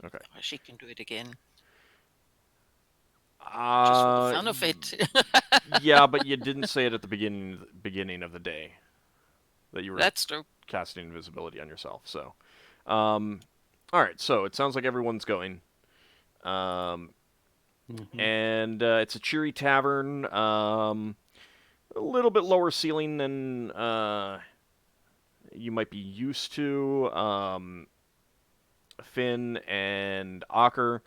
Okay. She can do it again. Just for the fun of it. Yeah, but you didn't say it at the beginning of the day that you were That's true. casting invisibility on yourself. So, all right. So it sounds like everyone's going, and it's a cheery tavern. A little bit lower ceiling than you might be used to. Finn and Ockar,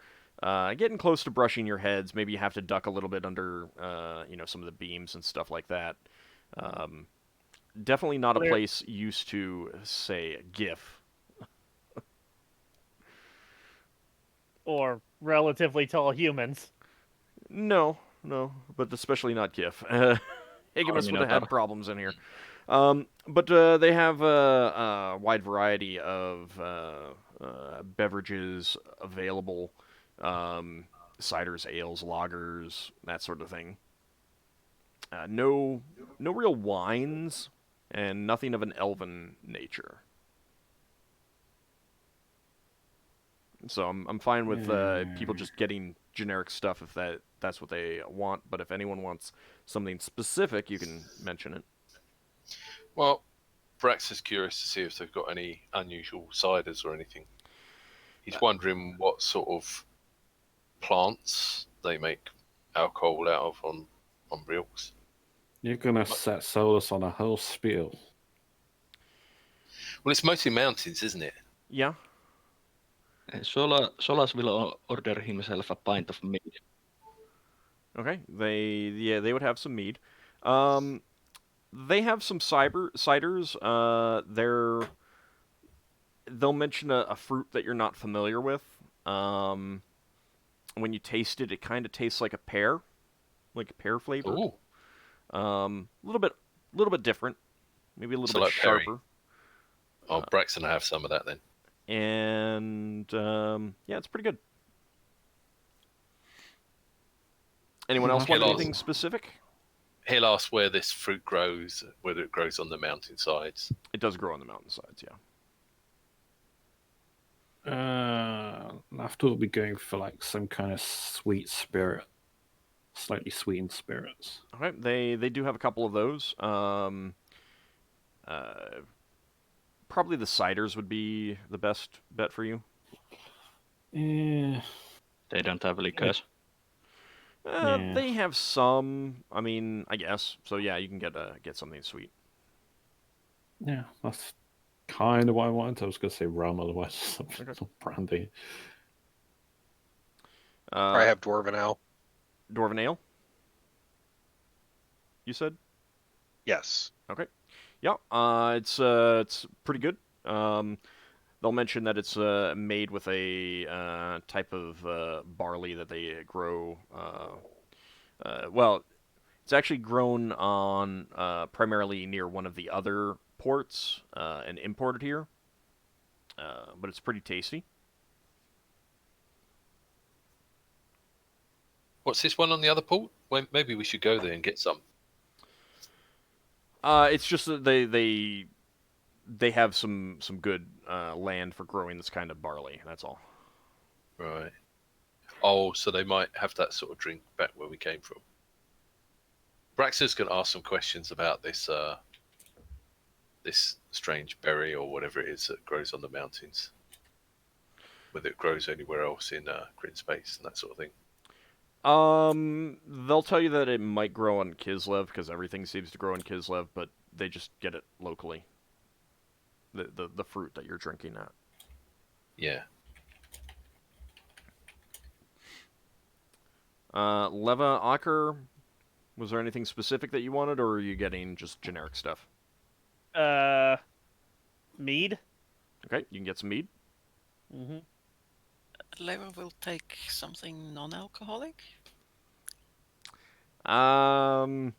getting close to brushing your heads. Maybe you have to duck a little bit under, some of the beams and stuff like that. Definitely not a place used to, say, GIF. Or relatively tall humans. No, but especially not GIF. Higamus would have had problems in here. But they have a wide variety of beverages available. Ciders, ales, lagers, that sort of thing. No real wines, and nothing of an elven nature. So I'm fine with people just getting generic stuff if that's what they want. But if anyone wants something specific, you can mention it. Well, Brax is curious to see if they've got any unusual ciders or anything. He's wondering what sort of plants they make alcohol out of on reels. You're gonna set Solas on a whole spiel. Well, it's mostly mountains, isn't it? Yeah. Solas will order himself a pint of mead. Okay. They would have some mead. They have some ciders. They'll mention a fruit that you're not familiar with. When you taste it, it kind of tastes like a pear flavor. Ooh. A little bit different, maybe a little bit like sharper. Oh, Braxon will have some of that then. And yeah, it's pretty good. Anyone else want anything specific? He'll ask where this fruit grows, whether it grows on the mountainsides. It does grow on the mountainsides, yeah. Lafdul will be going for like some kind of sweet spirit, slightly sweetened spirits. Okay, they do have a couple of those. Probably the ciders would be the best bet for you. Yeah. They don't have liquors. They have some. I mean, I guess. So yeah, you can get something sweet. Yeah, that's kind of what I wanted. I was going to say rum, otherwise some brandy. I have Dwarven Ale. Dwarven Ale? You said? Yes. Okay. Yeah, it's pretty good. They'll mention that it's made with a type of barley that they grow. Well, it's actually grown on primarily near one of the other ports and imported here. But it's pretty tasty. What's this one on the other port? Well, maybe we should go there and get some. It's just that they have some good land for growing this kind of barley. That's all. Right. Oh, so they might have that sort of drink back where we came from. Braxon's going to ask some questions about this this strange berry or whatever it is that grows on the mountains. Whether it grows anywhere else in Grin Space and that sort of thing. They'll tell you that it might grow on Kislev because everything seems to grow in Kislev, but they just get it locally. The fruit that you're drinking at. Yeah. Leva, Ockar, Was there anything specific that you wanted, or are you getting just generic stuff? Mead. Okay, you can get some mead. Mm-hmm. Lever will take something non-alcoholic. No,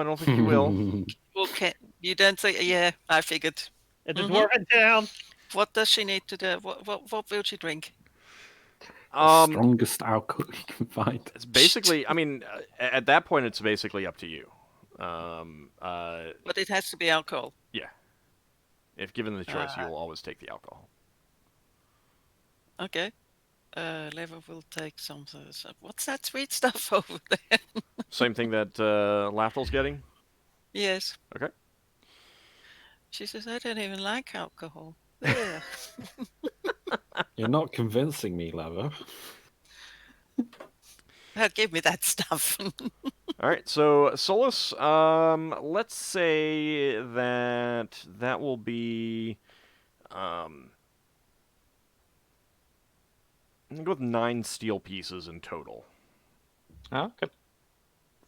I don't think you will. Okay, you don't think? Yeah, I figured. It's a Mhm. dwarven town. What does she need to do? What will she drink? Strongest alcohol you can find. It's basically, I mean, at that point, it's basically up to you. But it has to be alcohol. Yeah. If given the choice, Ah. you'll always take the alcohol. Okay. Lever will take some. What's that sweet stuff over there? Same thing that Lafdul's getting. Yes. Okay. She says, I don't even like alcohol. Yeah. You're not convincing me, Lava. Give me that stuff. All right. So Solas, let's say that will be I'm gonna go with 9 steel pieces in total Okay.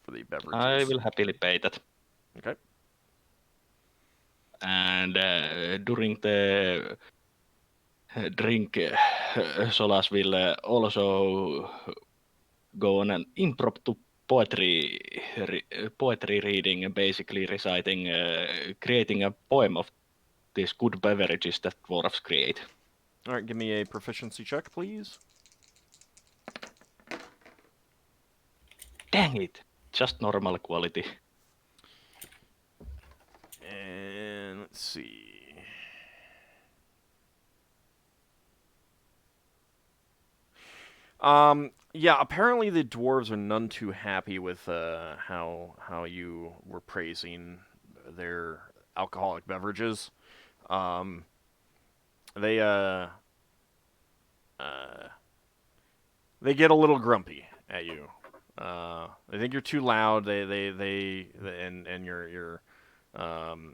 for the beverages. I will happily pay that. Okay. And during the drink, Solas will also go on an impromptu poetry reading, basically reciting, creating a poem of these good beverages that dwarves create. All right. Give me a proficiency check, please. Dang it! Just normal quality. And let's see. Yeah, apparently the dwarves are none too happy with how you were praising their alcoholic beverages. They they get a little grumpy at you. They think you're too loud. And your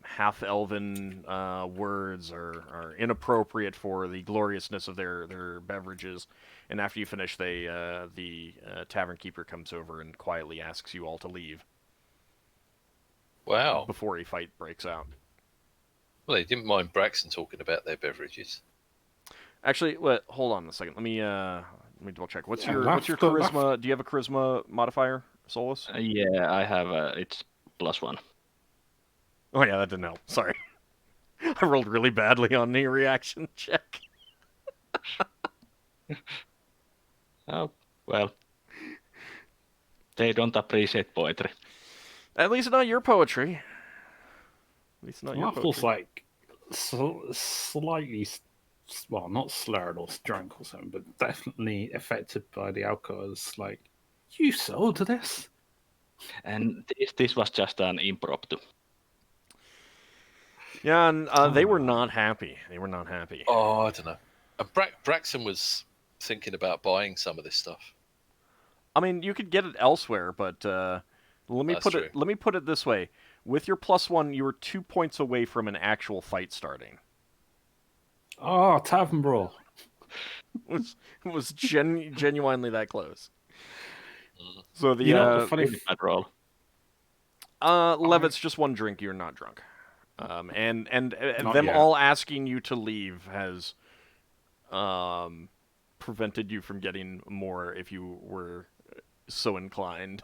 half-elven words are inappropriate for the gloriousness of their beverages. And after you finish, the tavern keeper comes over and quietly asks you all to leave Wow. before a fight breaks out. Well, they didn't mind Braxon talking about their beverages. Actually, hold on a second. Let me double check. What's Yeah, your charisma? Do you have a charisma modifier, Solas? Yeah, I have. It's +1. Oh yeah, that didn't help. Sorry. I rolled really badly on the reaction check. Oh, well. They don't appreciate poetry. At least not your poetry. At least not your Lafdul's poetry. like slightly, well, not slurred or drunk or something, but definitely affected by the alcohol. It's like, you sold this? And this was just an impromptu. Yeah, and they were not happy. They were not happy. Oh, I don't know. And Braxon was thinking about buying some of this stuff. I mean, you could get it elsewhere, but let me That's put true. it. Let me put it this way: with your +1, you were 2 points away from an actual fight starting. Oh, tavern brawl. It was genuinely that close. So the You know, the funny Bad roll. Lev, it's just one drink. You're not drunk. And Not them yet. all asking you to leave has prevented you from getting more if you were so inclined.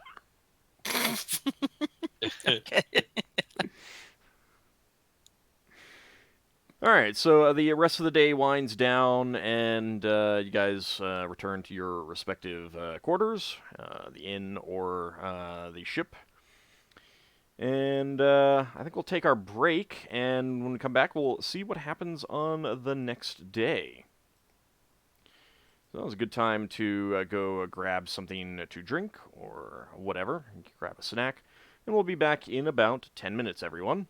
Okay. All right, so the rest of the day winds down, and you guys return to your respective quarters, the inn or the ship. And I think we'll take our break, and when we come back, we'll see what happens on the next day. So that was a good time to go grab something to drink or whatever, grab a snack, and we'll be back in about 10 minutes, everyone.